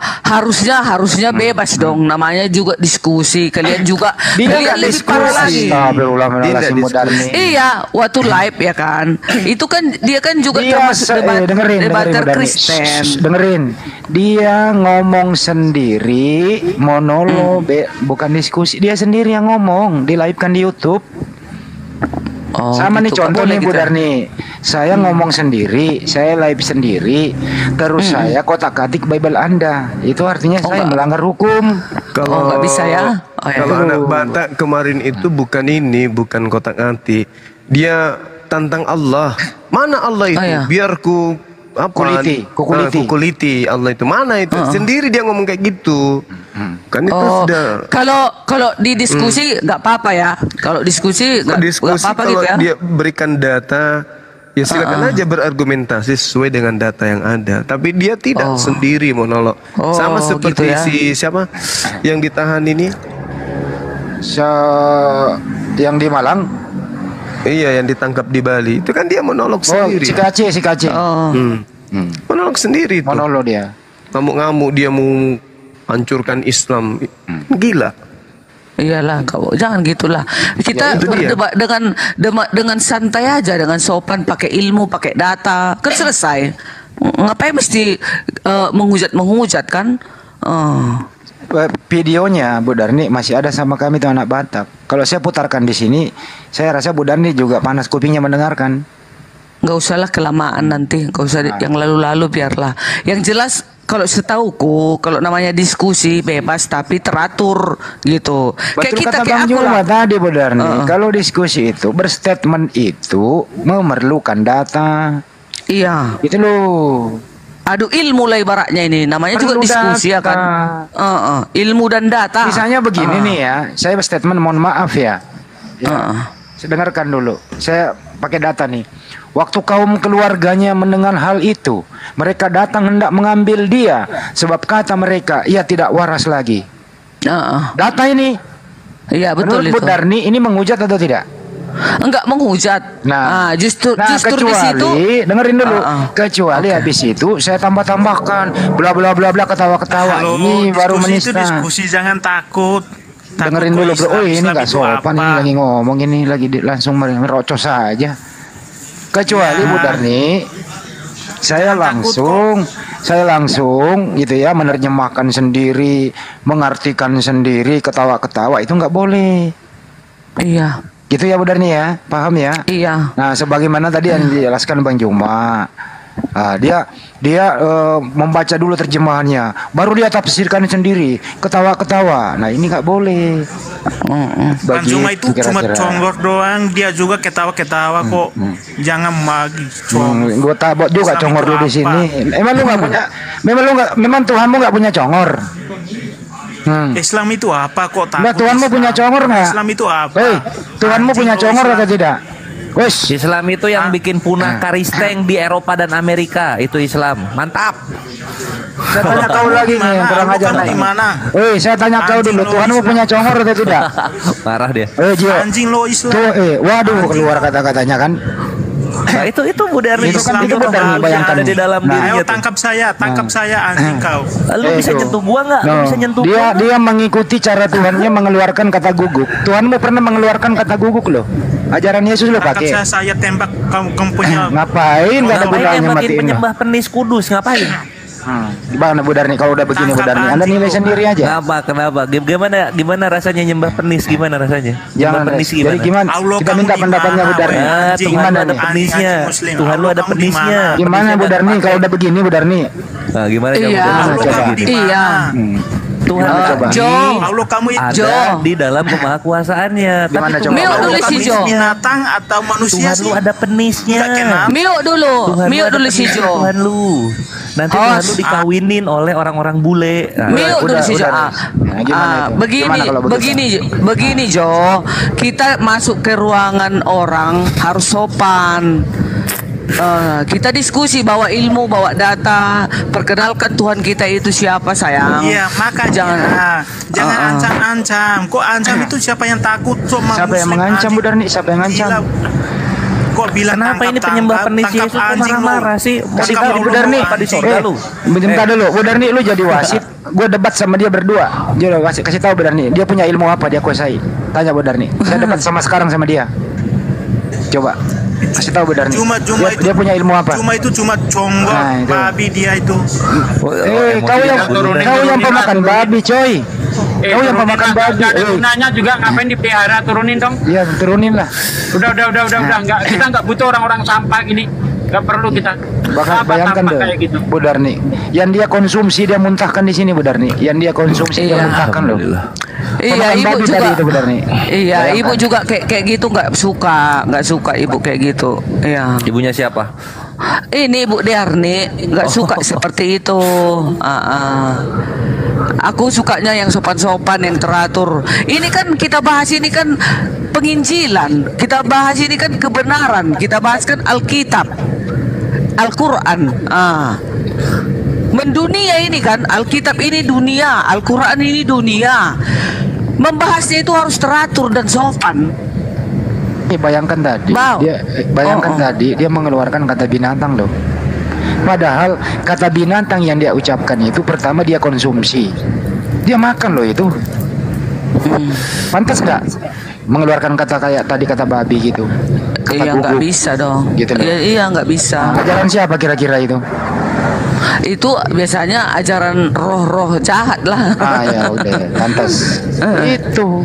harusnya bebas dong. Namanya juga diskusi. Kalian juga Dia kalian nggak lebih parah lagi. Astagfirullahaladzim, Bu Darni. Iya, waktu live ya kan. Itu kan dia kan juga Dia termasuk dengerin, debater Bu Darni. Kristen. Dengerin. Dia ngomong sendiri, monolog, bukan diskusi. Dia sendiri yang ngomong, di live-kan di YouTube. Oh, Sama nih gitu. Nggak contoh boleh nih Bu gitu ya? Darni. Saya ngomong sendiri, saya live sendiri, terus saya kotak-katik Bible Anda. Itu artinya saya nggak. melanggar hukum. Oh, nggak bisa ya? Oh, ya. Kalau anak Batak kemarin itu bukan kotak-atik. Dia tantang Allah. Mana Allah itu? Oh, ya. Biar ku Kuliti. kuliti Allah itu. Mana itu? Sendiri dia ngomong kayak gitu. Kan itu Oh, sudah kalau di diskusi nggak apa-apa ya. Kalau diskusi nggak diskusi apa-apa kalau gitu ya. dia berikan data ya silakan aja berargumentasi sesuai dengan data yang ada. Tapi dia tidak sendiri monolog. Oh, Sama seperti gitu ya. si siapa yang ditahan ini? Yang di Malang. Iya, yang ditangkap di Bali. Itu kan dia monolog Oh, sendiri. si Kace. Oh, Monolog sendiri itu. Monolog dia. Ngamuk-ngamuk dia mau hancurkan Islam. Gila. iyalah kau jangan gitulah. Kita itu dia. berdebat dengan santai aja, dengan sopan, pakai ilmu, pakai data, kan selesai. Ngapain mesti menghujat kan? Videonya Bu Darni masih ada sama kami tuh anak Batak. Kalau saya putarkan di sini, saya rasa Bu Darni juga panas kupingnya mendengarkan. Nggak usahlah kelamaan nanti, nggak usah yang lalu-lalu biarlah. Yang jelas kalau setauku, kalau namanya diskusi bebas tapi teratur gitu. Kayak Betul kita kata kayak Bang aku Juma lah. tadi Bu Darni. Kalau diskusi itu berstatement itu memerlukan data. Iya. Itu loh. Adu ilmu lah ibaratnya ini. Namanya juga Perlu diskusi ya data. kan. Ilmu dan data. Misalnya begini nih ya, saya berstatement mohon maaf ya. Saya dengarkan dulu. Saya pakai data nih. Waktu kaum keluarganya mendengar hal itu, mereka datang hendak mengambil dia, sebab kata mereka ia tidak waras lagi. Data ini. Iya betul Menurut Bu itu. Darni ini menghujat atau tidak? Enggak menghujat. Justru di situ. Dengerin dulu. Kecuali habis itu saya tambahkan bla bla bla bla ketawa-ketawa. Halo, Ini baru diskusi itu menista. diskusi, jangan takut. Dengerin dulu bro. Oh ini nggak itu sopan apa? ini lagi ngomong ini lagi langsung merocos saja. Kecuali Bu Darni, saya langsung gitu ya menerjemahkan sendiri, mengartikan sendiri, ketawa-ketawa itu nggak boleh. Iya. Gitu ya Bu Darni ya, paham ya? Iya. Nah, sebagaimana tadi yang dijelaskan Bang Juma, dia membaca dulu terjemahannya, baru dia tafsirkan sendiri, ketawa-ketawa. Nah, ini nggak boleh. Bang Juma itu cuma kira-kira. conggor doang, dia juga ketawa-ketawa kok. Jangan magi Gue tabok juga Islam congor itu dulu di apa? sini. Emang lu nggak punya? Memang Tuhanmu nggak punya congor? Islam itu apa kok takut? Nah, Tuhanmu Islam? punya congor nggak? Islam itu apa? Hei, Tuhanmu Anjing punya lo congor Islam. atau tidak? Wes, Islam itu yang bikin punah karisteng di Eropa dan Amerika. Itu Islam. Mantap. saya tanya kau lagi nih yang kurang Lu ajar. kan di mana? Weh, saya tanya kau Anjing dulu, lo Tuhanmu Islam. punya congor atau tidak? Marah dia. Jio. Anjing lo Islam. Tuh, waduh keluar kata-katanya kan. Nah, itu Bu Darni Itu kan itu Islam benar itu bayangkan. ada di dalam Nah, dirinya Ayo tuh. tangkap saya anjing kau. Lu bisa itu. nyentuh gua nggak? Lu No. bisa nyentuh Dia gua nggak? dia mengikuti cara Tuhannya mengeluarkan kata guguk. Tuhanmu pernah mengeluarkan kata guguk loh. Ajaran Yesus lo Tangkap pakai. saya tembak kamu punya. Ngapain nggak ada Ngapain gunanya nembakin matiin lo? penyembah penis kudus? Ngapain? Gimana Bu Darni kalau udah begini Bu Tangkap Darni? Anda anjing nilai lo. sendiri aja. Kenapa? Gimana rasanya nyembah penis? Gimana rasanya? Jangan. Nyembah penis Jadi gimana? Allah, Kita kamu minta di pendapatnya Bu mana, Darni. weh? Ah, Anjing, Tuhan lu gimana ada nih? penisnya. Anjing Muslim. Tuhan lu Allah, ada kamu di penisnya. mana? Gimana Penisnya Bu nggak Darni dipakai. kalau udah begini Bu Darni? Nah, gimana Iya. coba? Allah, coba. kamu di mana? Iya. Tuhan Gimana coba? Jo. Allah kamu itu ada Jo. di dalam kemahakuasaannya. Gimana Tapi coba? Mio Tuhan dulu ada si Jo. penisnya. binatang atau manusia Tuhan sih? lu ada penisnya. Nggak kenal. Mio dulu. Tuhan lu Mio ada dulu si penisnya, Jo. Tuhan lu. Nanti Oh, Tuhan lu dikawinin oleh orang-orang bule. Nah, Mio dulu si Jo. Nah, gimana itu? Begini, Gimana kalau begitu? begini Jo. Kita masuk ke ruangan orang harus sopan. Kita diskusi bawa ilmu, bawa data, perkenalkan Tuhan kita itu siapa sayang. Iya, makanya jangan ancam-ancam. Kok ancam itu siapa yang takut? Siapa yang mengancam Bu Darni? Siapa yang ngancam? Kok bilang Kenapa ini penyembah penis Yesus kok marah-marah sih? Mau Kasih ditaruh tahu di Bu Darni. apa di surga lu? Bentar dulu, Bu Darni lu jadi wasit. Gue debat sama dia berdua. Dia kasih tahu Bu Darni, dia punya ilmu apa dia kuasai. Tanya Bu Darni. Saya debat sekarang sama dia. Coba kasih tahu Bu Darni. Dia punya ilmu apa? Cuma itu cuma conggol Nah, itu. babi dia itu. Kau yang pemakan babi coy. Oh yang pemakan babi. Nggak ada gunanya juga, ngapain dipelihara, turunin dong. Iya turunin lah. Udah, nggak, kita nggak butuh orang-orang sampah gini. Nggak perlu kita. Bahkan bayangkan deh, gitu. Bu Darni, yang dia konsumsi dia muntahkan di sini, Bu Darni. Yang dia konsumsi dia muntahkan loh. Iya, Pemakan ibu babi juga. tadi itu, Bu Darni. Iya, Bayangkan. ibu juga kayak gitu nggak suka ibu kayak gitu. Iya. Ibunya siapa? Ini Bu Darni nggak suka seperti itu. Aku sukanya yang sopan-sopan, yang teratur. Ini kan kita bahas ini kan penginjilan. Kita bahas ini kan kebenaran. Kita bahas kan Alkitab, Al-Quran. Mendunia ini kan, Alkitab ini dunia, Al-Quran ini dunia. Membahasnya itu harus teratur dan sopan. Bayangkan tadi, Wow. tadi dia mengeluarkan kata binatang loh. Padahal kata binatang yang dia ucapkan itu pertama dia konsumsi, dia makan loh itu. Pantas nggak mengeluarkan kata kayak tadi kata babi gitu? Iya nggak bisa dong. Gitu loh. Iya nggak bisa. Ajaran siapa kira-kira itu? Itu biasanya ajaran roh-roh jahat lah. Ya udah, pantas. Itu.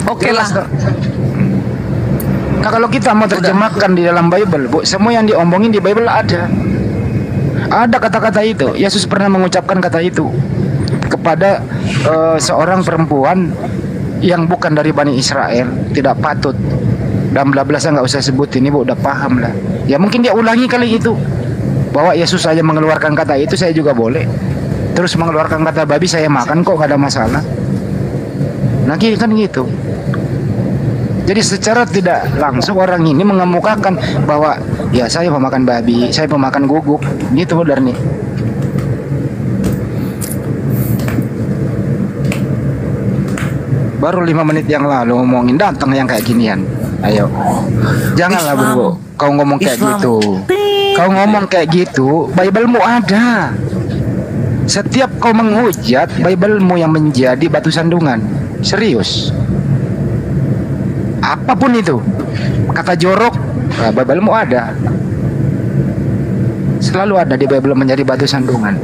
Oke lah. Nah kalau kita mau terjemahkan di dalam Bible, Bu, semua yang diomongin di Bible ada. Ada kata-kata itu. Yesus pernah mengucapkan kata itu kepada seorang perempuan yang bukan dari Bani Israel, tidak patut. Dan bla bla saya nggak usah sebutin, Ibu udah paham lah. Ya mungkin dia ulangi kali itu, bahwa Yesus saja mengeluarkan kata itu, saya juga boleh. Terus mengeluarkan kata babi saya makan kok nggak ada masalah. Nah kan gitu. Jadi secara tidak langsung orang ini mengemukakan bahwa ya saya pemakan babi, saya pemakan guguk, gitu benar nih. Baru 5 menit yang lalu ngomongin datang yang kayak ginian. Ayo, janganlah bro, kau ngomong kayak gitu. Kau ngomong kayak gitu, Bible-mu ada. Setiap kau menghujat, Bible-mu yang menjadi batu sandungan. Serius. Apapun itu, kata jorok, Bible-mu ada. Selalu ada di Bible menjadi batu sandungan.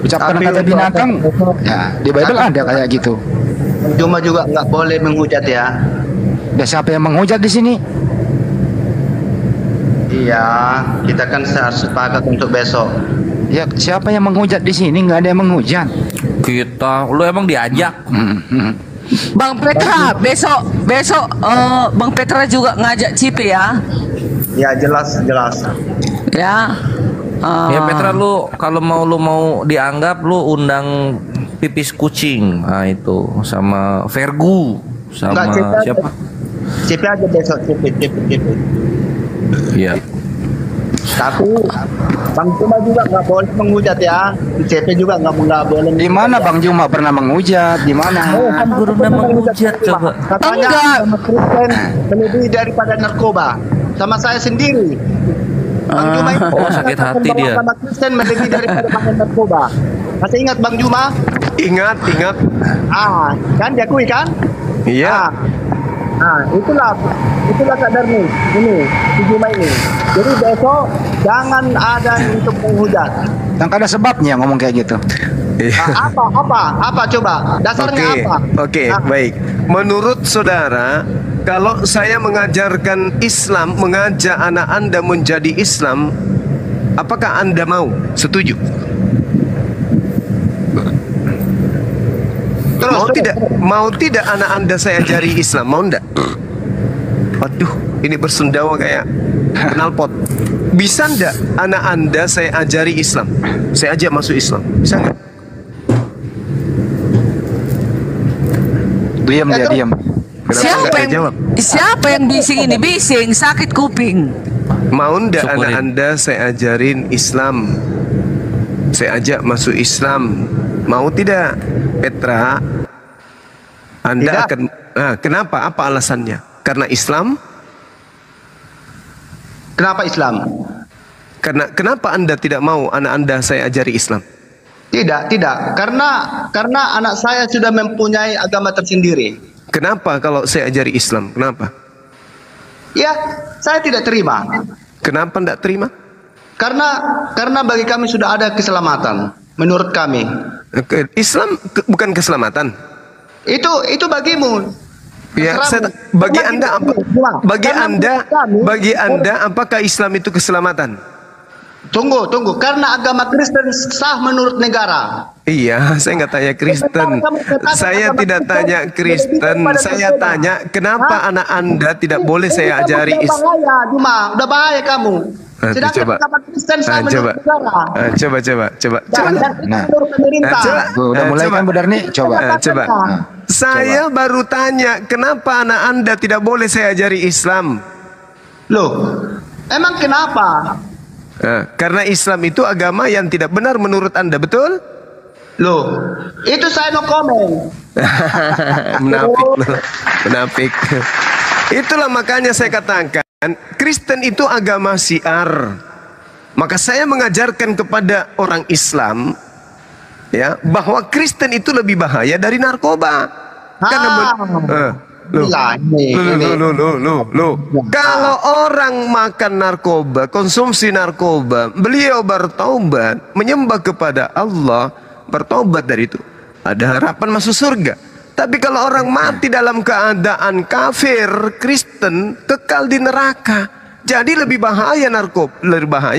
Ucapkan kata binatang, ya di Bible ada kayak gitu. Cuma juga nggak boleh menghujat ya. Dan siapa yang menghujat di sini? Iya, kita kan harus sepakat untuk besok. Ya siapa yang menghujat di sini? Nggak ada yang menghujat. Kita, lu emang diajak? Bang Petra, besok Bang Petra juga ngajak Cipi ya. Ya jelas. Ya. Ya Petra, lu kalau lu mau dianggap, lu undang pipis kucing. Nah itu sama Vergu sama siapa? Cipi aja besok, Cipi. Iya. Tapi Bang Juma juga nggak boleh menghujat ya. CP juga nggak boleh. Di mana Bang Juma pernah menghujat? Di mana? Kan guru menghujat coba. Katanya sama Kristen lebih daripada narkoba. Sama saya sendiri. Bang Juma itu sakit hati dia. Sama Kristen lebih daripada pakai narkoba. Masih ingat Bang Juma? Ingat. Kan diakui kan? Iya. Itulah kadar nih. Ini si Juma ini. Jadi besok jangan ada untuk menghujat. Dan ada sebabnya ngomong kayak gitu. Apa coba? Dasarnya apa? Oke, baik. Menurut saudara, kalau saya mengajarkan Islam, mengajak anak Anda menjadi Islam, apakah Anda mau? Setuju? Mau tidak anak Anda saya ajari Islam? Mau enggak? Waduh, ini bersendawa kayak knalpot. Bisa enggak anak Anda saya ajari Islam? Saya ajak masuk Islam. Bisa enggak? Diam. Siapa yang bising ini? Bising, sakit kuping. Mau enggak anak Anda saya ajarin Islam? Saya ajak masuk Islam. Mau tidak, Petra? Anda akan kenapa? Apa alasannya? Karena Islam? Kenapa Islam? Kenapa Anda tidak mau anak Anda saya ajari Islam? Tidak. Karena anak saya sudah mempunyai agama tersendiri. Kenapa kalau saya ajari Islam? Kenapa? Ya, saya tidak terima. Kenapa tidak terima? Karena bagi kami sudah ada keselamatan. menurut kami. Islam bukan keselamatan. Itu bagimu. Ya, bagi Anda apa? Bagi Anda apakah Islam itu keselamatan? Tunggu. Karena agama Kristen sah menurut negara. Iya, saya nggak tanya Kristen. Saya tidak tanya Kristen. Saya tanya kenapa anak Anda tidak boleh saya ajari Islam? Udah bahaya kamu. Coba. Udah mulai kan Bu Darni? Coba. Saya baru tanya kenapa anak Anda tidak boleh saya ajari Islam? Loh, emang kenapa? Karena Islam itu agama yang tidak benar menurut Anda, betul? Loh, itu saya no comment. Menafik. Itulah makanya saya katakan Kristen itu agama syiar. Maka saya mengajarkan kepada orang Islam ya bahwa Kristen itu lebih bahaya dari narkoba. Kalau orang makan narkoba, konsumsi narkoba, beliau bertaubat, menyembah kepada Allah, bertaubat dari itu, ada harapan masuk surga. Tapi kalau orang mati dalam keadaan kafir, Kristen, kekal di neraka. Jadi lebih bahaya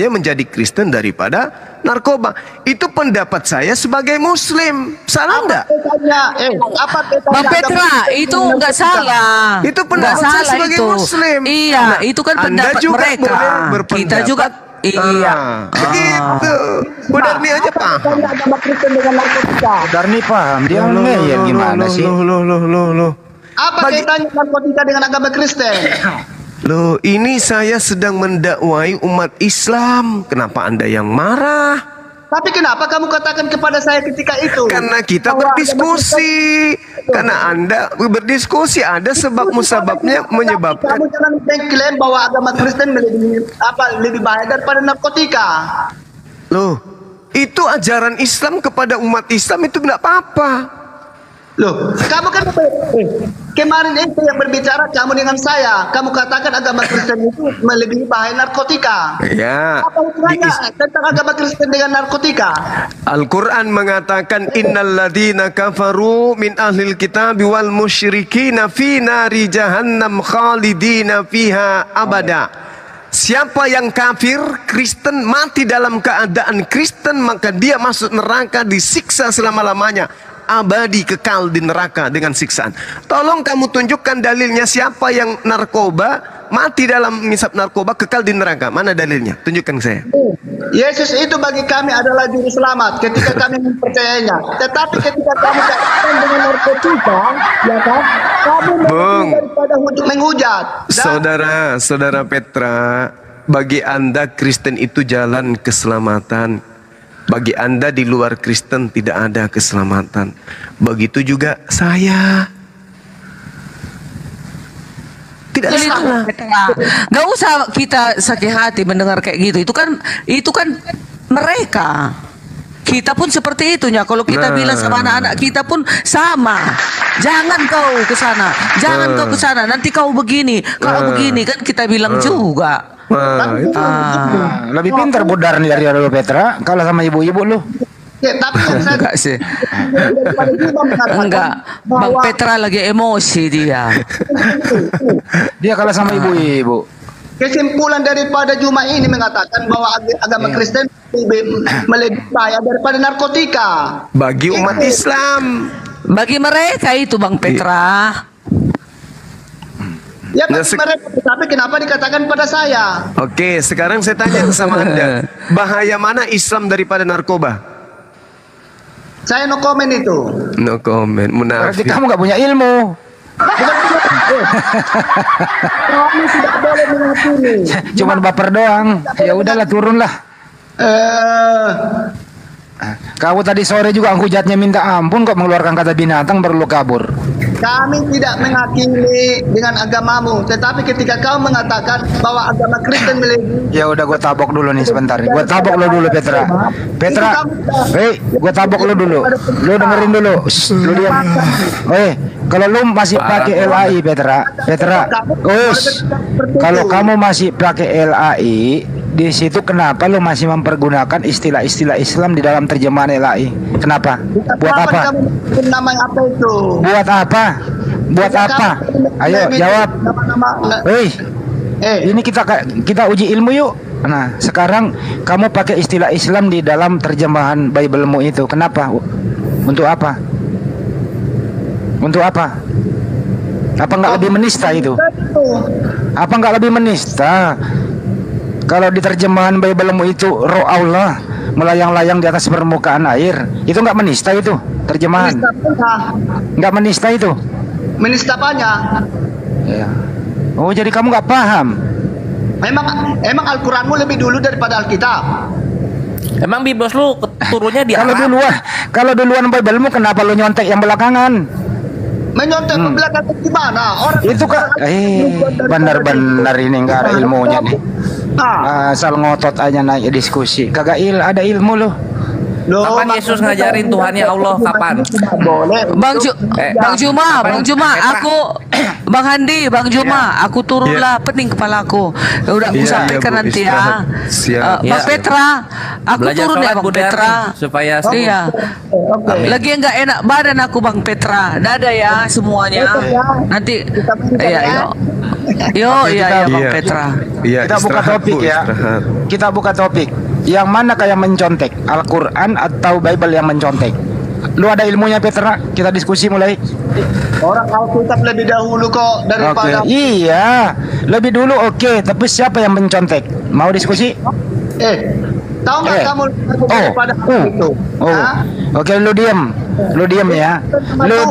menjadi Kristen daripada narkoba. Itu pendapat saya sebagai Muslim. Salah enggak? Bang Petra, itu enggak salah. Itu pendapat saya sebagai Muslim. Iya, itu kan pendapat mereka. Kita juga iya. Begitu. Bu Darni aja paham. Darni paham. Dia ngeyel gimana sih? Apa kaitannya narkotika dengan agama Kristen? Loh, ini saya sedang mendakwai umat Islam. Kenapa Anda yang marah? Tapi kenapa kamu katakan kepada saya ketika itu? Karena kita berdiskusi. Karena Anda berdiskusi, ada sebab musababnya menyebabkan. Kamu jangan mengklaim bahwa agama Kristen lebih bahaya daripada narkotika. Loh, itu ajaran Islam kepada umat Islam itu tidak apa-apa. Loh, kamu kan kemarin itu yang berbicara kamu dengan saya. Kamu katakan agama Kristen itu melebihi bahaya narkotika. Ya. Apa hubungannya tentang agama Kristen dengan narkotika? Al-Quran mengatakan innalladzina kafaru min ahlil kitab wal musyrikina fi nari jahannam khalidina fiha abada. Siapa yang kafir, Kristen, mati dalam keadaan Kristen, maka dia masuk neraka, disiksa selama-lamanya, abadi, kekal di neraka dengan siksaan. Tolong kamu tunjukkan dalilnya, siapa yang narkoba, mati dalam ngisap narkoba, kekal di neraka. Mana dalilnya? Tunjukkan saya. Yesus itu bagi kami adalah juru selamat ketika kami mempercayainya. Tetapi ketika kami katakan dengan narkotika, ya kan, kami daripada menghujat. Saudara Petra, bagi Anda Kristen itu jalan keselamatan. Bagi Anda di luar Kristen tidak ada keselamatan. Begitu juga saya. Tidak salah. Gak usah kita sakit hati mendengar kayak gitu. Itu kan mereka. Kita pun seperti itunya. Kalau kita bilang sama anak-anak kita pun sama. Jangan kau ke sana. Jangan kau ke sana. Nanti kau begini. Kau begini kan kita bilang juga. Lebih pintar Bu Darni dari Petra. Kalau sama ibu-ibu lu. Ya, tapi enggak sih. Enggak. Bang Petra lagi emosi dia. Dia kalah sama ibu-ibu. Kesimpulan daripada Juma ini mengatakan bahwa agama Kristen lebih bahaya daripada narkotika. Bagi umat Islam. Bagi mereka itu Bang Petra. Ya bagi mereka, tapi kenapa dikatakan pada saya? Oke, sekarang saya tanya sama Anda. Bahaya mana Islam daripada narkoba? Saya no comment itu. No comment, munafik. Berarti kamu gak punya ilmu. Kami tidak boleh menghakimi. Cuman baper doang. Ya udahlah, turunlah. Kamu tadi sore juga hujatnya minta ampun kok, mengeluarkan kata binatang baru lo kabur. Kami tidak menghakimi dengan agamamu, tetapi ketika kau mengatakan bahwa agama Kristen melebihi. Ya udah, gue tabok dulu nih sebentar. Gue tabok lo dulu, Petra. Petra, gue tabok lo dulu. Lo dengerin dulu. Lo diam. Kalau lo masih pakai LAI, Petra, kalau kamu masih pakai LAI, di situ kenapa lu masih mempergunakan istilah-istilah Islam di dalam terjemahan LAI? Kenapa? Buat apa? Nama apa itu? Buat apa? Buat apa? Ayo jawab. Ini kita uji ilmu yuk. Nah, sekarang kamu pakai istilah Islam di dalam terjemahan Bible-mu itu. Kenapa? Untuk apa? Untuk apa? Apa nggak lebih menista itu? Apa nggak lebih menista? Kalau di terjemahan Bible-mu itu roh Allah melayang-layang di atas permukaan air, itu nggak menista itu terjemahan? Nggak menista itu? Menista apanya? Ya. Oh, jadi kamu nggak paham? Emang Al-Quranmu lebih dulu daripada Alkitab? Emang Biblos lu turunnya di Kalau duluan Bible-mu, kenapa lu nyontek yang belakangan? Menyontek belakangan gimana? Orang itu kan benar-benar ini nggak ada ilmunya nih. Asal ngotot aja naik diskusi, kagak ada ilmu loh. Kapan Yesus ngajarin Tuhannya Allah? Kapan? Bang Juma, Bang Handi, Bang Juma, aku turunlah pening kepalaku. Udah aku sampaikan nanti ya. Bang Petra, aku turun ya Bang Petra. Supaya lagi enggak enak badan aku Bang Petra. Dadah ya semuanya. Nanti Yo, Bang Petra. Kita buka topik ya. Kita buka topik. Yang mana kayak mencontek? Al-Quran atau Bible yang mencontek? Lu ada ilmunya Petra? Kita diskusi mulai. Orang Alkitab lebih dahulu kok daripada. Iya, lebih dulu oke. Tapi siapa yang mencontek? Mau diskusi? Tahu nggak kamu daripada itu? Oke, lu diam ya. Lu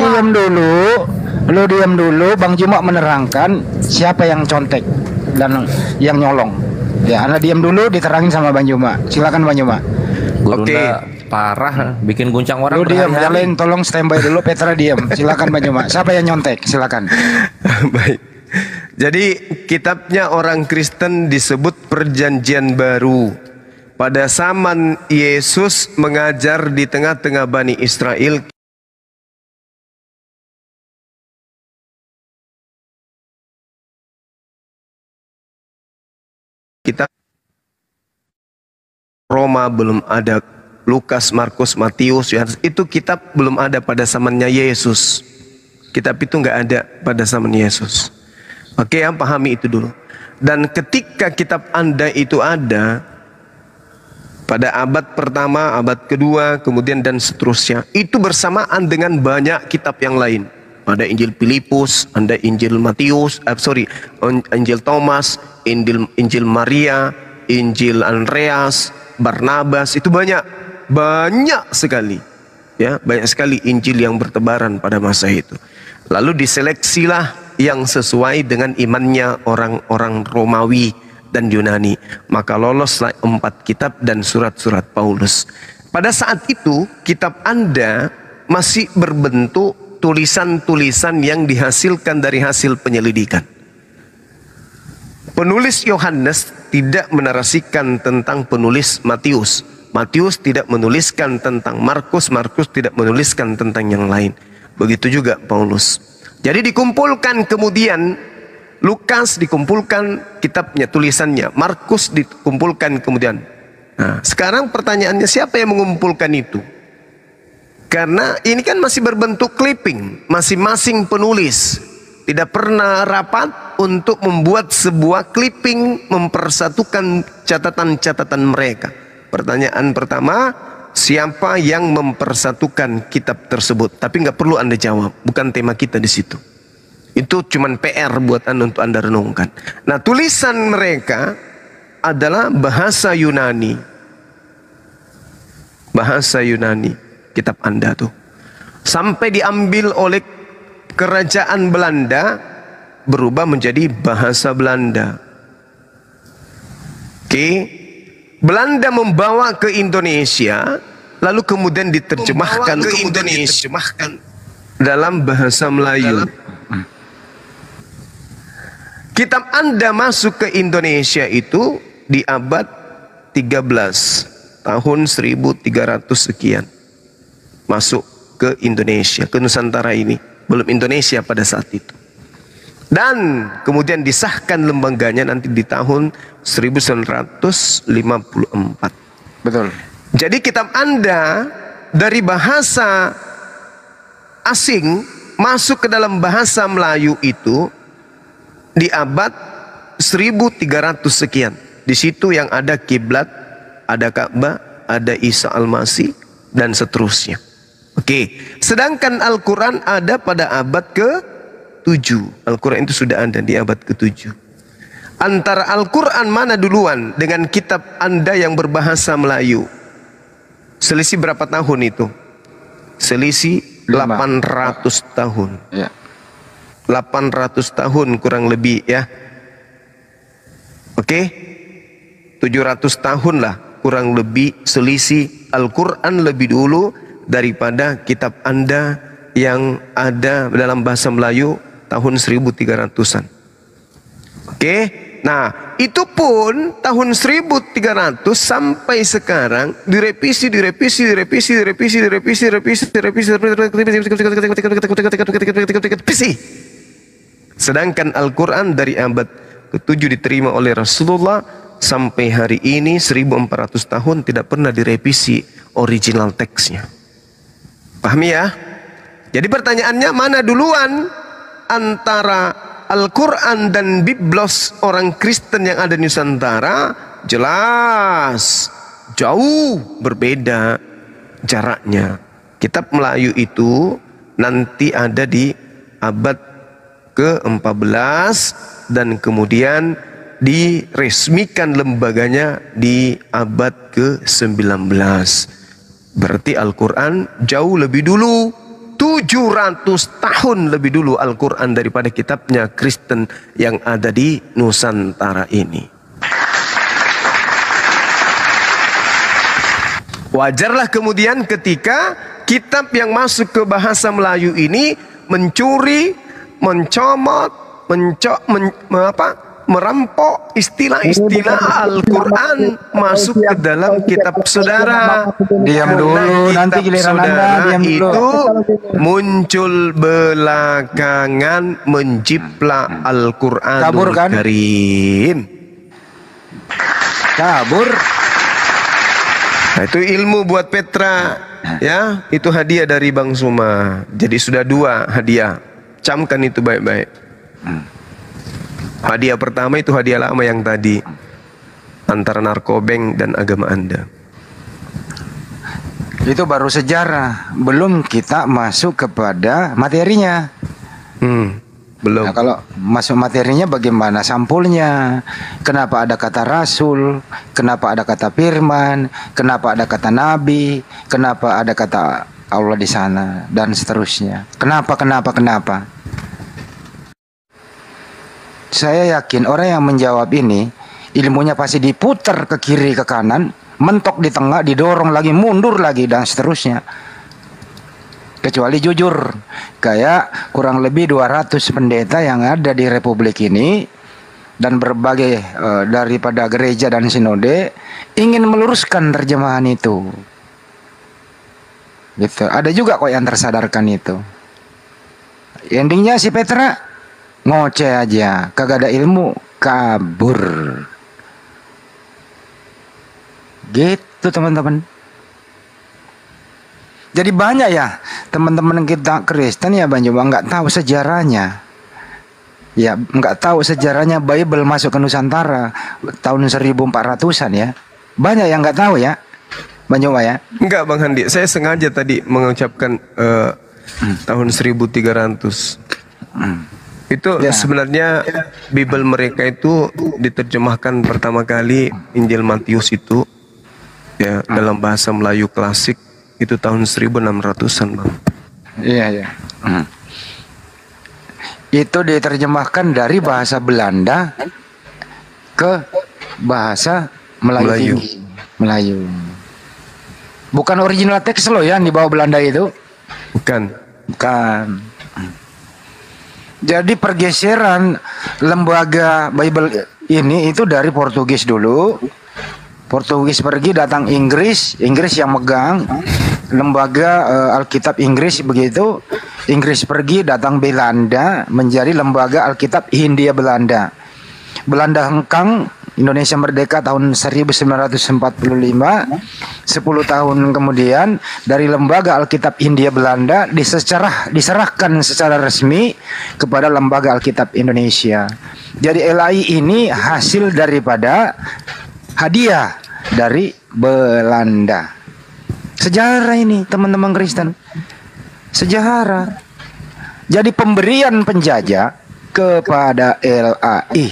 diam dulu. Bang Juma menerangkan siapa yang contek dan yang nyolong. Ya, Anda diam dulu, diterangin sama Bang Juma. Silakan Bang Juma. Oke. Parah, bikin guncang orang. Lu diam, yang lain tolong standby dulu. Petra diam. Silakan Bang Juma. Siapa yang nyontek? Silakan. Baik. Jadi kitabnya orang Kristen disebut Perjanjian Baru. Pada zaman Yesus mengajar di tengah-tengah Bani Israel, kitab Roma belum ada, Lukas, Markus, Matius, Yohanes, itu kitab belum ada pada zamannya Yesus. Kitab itu nggak ada pada zaman Yesus. Oke, yang pahami itu dulu. Dan ketika kitab Anda itu ada pada abad pertama, abad kedua, kemudian dan seterusnya, itu bersamaan dengan banyak kitab yang lain. Ada Injil Filipus, ada Injil Matius, Injil Thomas, Injil Maria, Injil Andreas, Barnabas, itu banyak sekali. Ya, banyak sekali Injil yang bertebaran pada masa itu. Lalu diseleksilah yang sesuai dengan imannya orang-orang Romawi dan Yunani. Maka loloslah 4 kitab dan surat-surat Paulus. Pada saat itu kitab Anda masih berbentuk tulisan-tulisan yang dihasilkan dari hasil penyelidikan. Penulis Yohanes tidak menarasikan tentang penulis Matius. Matius tidak menuliskan tentang Markus. Markus tidak menuliskan tentang yang lain. Begitu juga Paulus. Jadi dikumpulkan kemudian, Lukas dikumpulkan kitabnya, tulisannya. Markus dikumpulkan kemudian. Nah, sekarang pertanyaannya, siapa yang mengumpulkan itu? Karena ini kan masih berbentuk clipping, masing-masing penulis tidak pernah rapat untuk membuat sebuah clipping mempersatukan catatan-catatan mereka. Pertanyaan pertama, siapa yang mempersatukan kitab tersebut? Tapi nggak perlu Anda jawab, bukan tema kita di situ. Itu cuman PR buat Anda untuk Anda renungkan. Nah, tulisan mereka adalah bahasa Yunani. Bahasa Yunani. Kitab Anda tuh sampai diambil oleh kerajaan Belanda, berubah menjadi bahasa Belanda. Oke, Belanda membawa ke Indonesia, lalu kemudian diterjemahkan ke Indonesia dalam bahasa Melayu. Kitab Anda masuk ke Indonesia itu di abad 13, tahun 1300 sekian. Masuk ke Indonesia, ke Nusantara ini. Belum Indonesia pada saat itu. Dan kemudian disahkan lembaganya nanti di tahun 1954. Betul. Jadi kitab Anda dari bahasa asing masuk ke dalam bahasa Melayu itu di abad 1300 sekian. Di situ yang ada kiblat, ada Ka'bah, ada Isa Al-Masih dan seterusnya. Oke, sedangkan Al-Quran ada pada abad ke-7. Al-Quran itu sudah ada di abad ke-7. Antara Al-Quran mana duluan dengan kitab Anda yang berbahasa Melayu? Selisih berapa tahun itu? Selisih 800 tahun. Ya. 800 tahun kurang lebih ya. Oke, 700 tahun lah kurang lebih selisih Al-Quran lebih dulu daripada kitab Anda yang ada dalam bahasa Melayu tahun 1300-an. Oke, nah itu pun tahun 1300 sampai sekarang direvisi. Sedangkan Al-Quran dari abad ke-7 diterima oleh Rasulullah sampai hari ini 1400 tahun tidak pernah direvisi original teksnya. Pahami ya? Jadi pertanyaannya mana duluan antara Al-Quran dan Biblos orang Kristen yang ada di Nusantara? Jelas jauh berbeda jaraknya. Kitab Melayu itu nanti ada di abad ke-14 dan kemudian diresmikan lembaganya di abad ke-19. Berarti Al-Quran jauh lebih dulu, 700 tahun lebih dulu Al-Quran daripada kitabnya Kristen yang ada di Nusantara ini. Wajarlah kemudian ketika kitab yang masuk ke bahasa Melayu ini mencuri, mencomot, merampok istilah-istilah Al-Quran masuk ke dalam kitab saudara. Diam dulu, nanti giliran Anda diam dulu. Itu muncul belakangan menjiplak Al-Quranul Karim. Kabur. Nah, itu ilmu buat Petra, ya. Itu hadiah dari Bang Suma. Jadi sudah 2 hadiah. Camkan itu baik-baik. Hadiah pertama itu hadiah lama yang tadi, antara narkobeng dan agama Anda. Itu baru sejarah, belum kita masuk kepada materinya. Belum. Nah, kalau masuk materinya bagaimana sampulnya? Kenapa ada kata Rasul? Kenapa ada kata Firman? Kenapa ada kata Nabi? Kenapa ada kata Allah di sana? Dan seterusnya. Kenapa? Saya yakin orang yang menjawab ini ilmunya pasti diputar ke kiri ke kanan, mentok di tengah, didorong lagi, mundur lagi dan seterusnya. Kecuali jujur, kayak kurang lebih 200 pendeta yang ada di Republik ini dan berbagai daripada gereja dan sinode ingin meluruskan terjemahan itu. Gitu. Ada juga kok yang tersadarkan itu. Endingnya si Petra ngoceh aja, kagak ada ilmu, kabur. Gitu teman-teman. Jadi banyak ya teman-teman kita Kristen ya Bang Juba nggak tahu sejarahnya. Ya nggak tahu sejarahnya Bible masuk ke Nusantara tahun 1400-an ya. Banyak yang nggak tahu ya Bang Juba ya. Enggak Bang Handi, saya sengaja tadi mengucapkan tahun 1300. Itu ya. Sebenarnya Bible mereka itu diterjemahkan pertama kali Injil Matius itu ya dalam bahasa Melayu klasik itu tahun 1600-an Bang. Iya. Itu diterjemahkan dari bahasa Belanda ke bahasa Melayu. Melayu. Bukan original teks loh ya di bawah Belanda itu. Bukan. Jadi pergeseran lembaga Bible ini itu dari Portugis dulu. Portugis pergi datang Inggris yang megang lembaga Alkitab Inggris begitu. Inggris pergi, datang Belanda, menjadi lembaga Alkitab Hindia Belanda. Belanda hengkang, Indonesia merdeka tahun 1945. 10 tahun kemudian dari lembaga Alkitab Hindia Belanda diserahkan secara resmi kepada lembaga Alkitab Indonesia. Jadi LAI ini hasil daripada hadiah dari Belanda. Sejarah ini teman-teman Kristen. Sejarah. Jadi pemberian penjajah kepada LAI.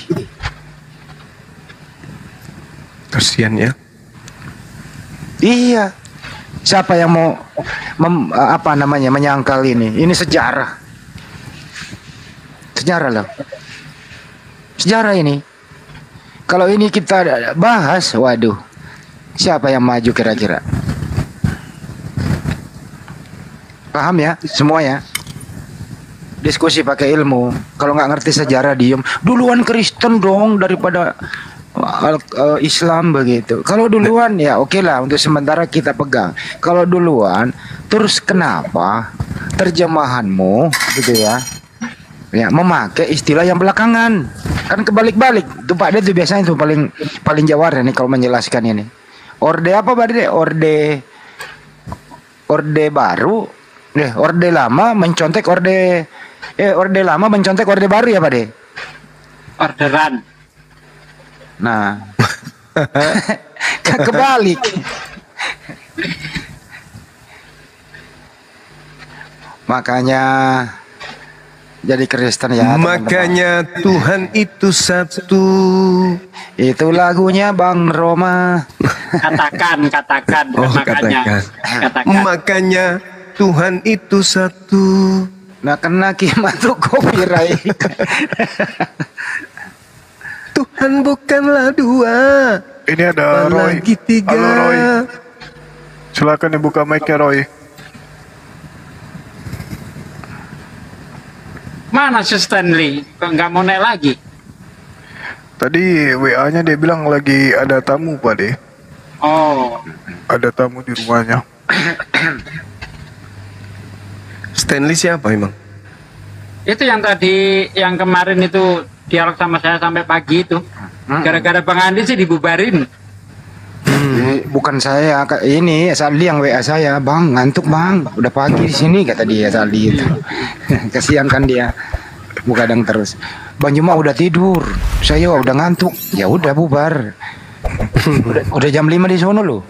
Kasihan ya. Iya. Siapa yang mau menyangkal ini? Ini sejarah. Sejarah loh. Sejarah ini. Kalau ini kita bahas, waduh. Siapa yang maju kira-kira? Paham ya semua ya? Diskusi pakai ilmu. Kalau nggak ngerti sejarah diem. Duluan Kristen dong daripada Islam begitu. Kalau duluan ya oke lah, untuk sementara kita pegang. Kalau duluan, terus kenapa terjemahanmu gitu ya? Ya memakai istilah yang belakangan. Kan kebalik-balik. Tuh Pak De tuh biasanya tuh paling jawar nih kalau menjelaskan ini. Orde apa Pak De? Orde baru. Orde lama mencontek orde lama mencontek orde baru ya Pak De? Orderan. Nah, kebalik. Makanya jadi Kristen ya. Makanya teman-teman. Tuhan itu satu. Itu lagunya Bang Roma. Katakan. Oh, Makanya. Makanya Tuhan itu satu. Nah, kena kimat tuh copyright. Tuhan bukanlah dua. Ini ada Roy. Lagi tiga. Halo Roy. Silakan dibuka mic-nya Roy. Mana si Stanley? Kok nggak mau naik lagi? Tadi WA-nya dia bilang lagi ada tamu Pak De. Oh. Ada tamu di rumahnya. Stanley siapa emang? Itu yang tadi, yang kemarin itu dialog sama saya sampai pagi itu. Gara-gara Bang Andi sih dibubarin. Bukan saya, ini Saldi yang WA saya, Bang ngantuk Bang, udah pagi di sini kata dia Saldi itu. Kasihan kan dia, begadang terus. Bang Juma udah tidur, saya udah ngantuk, ya udah bubar. Udah jam 5 di sono loh.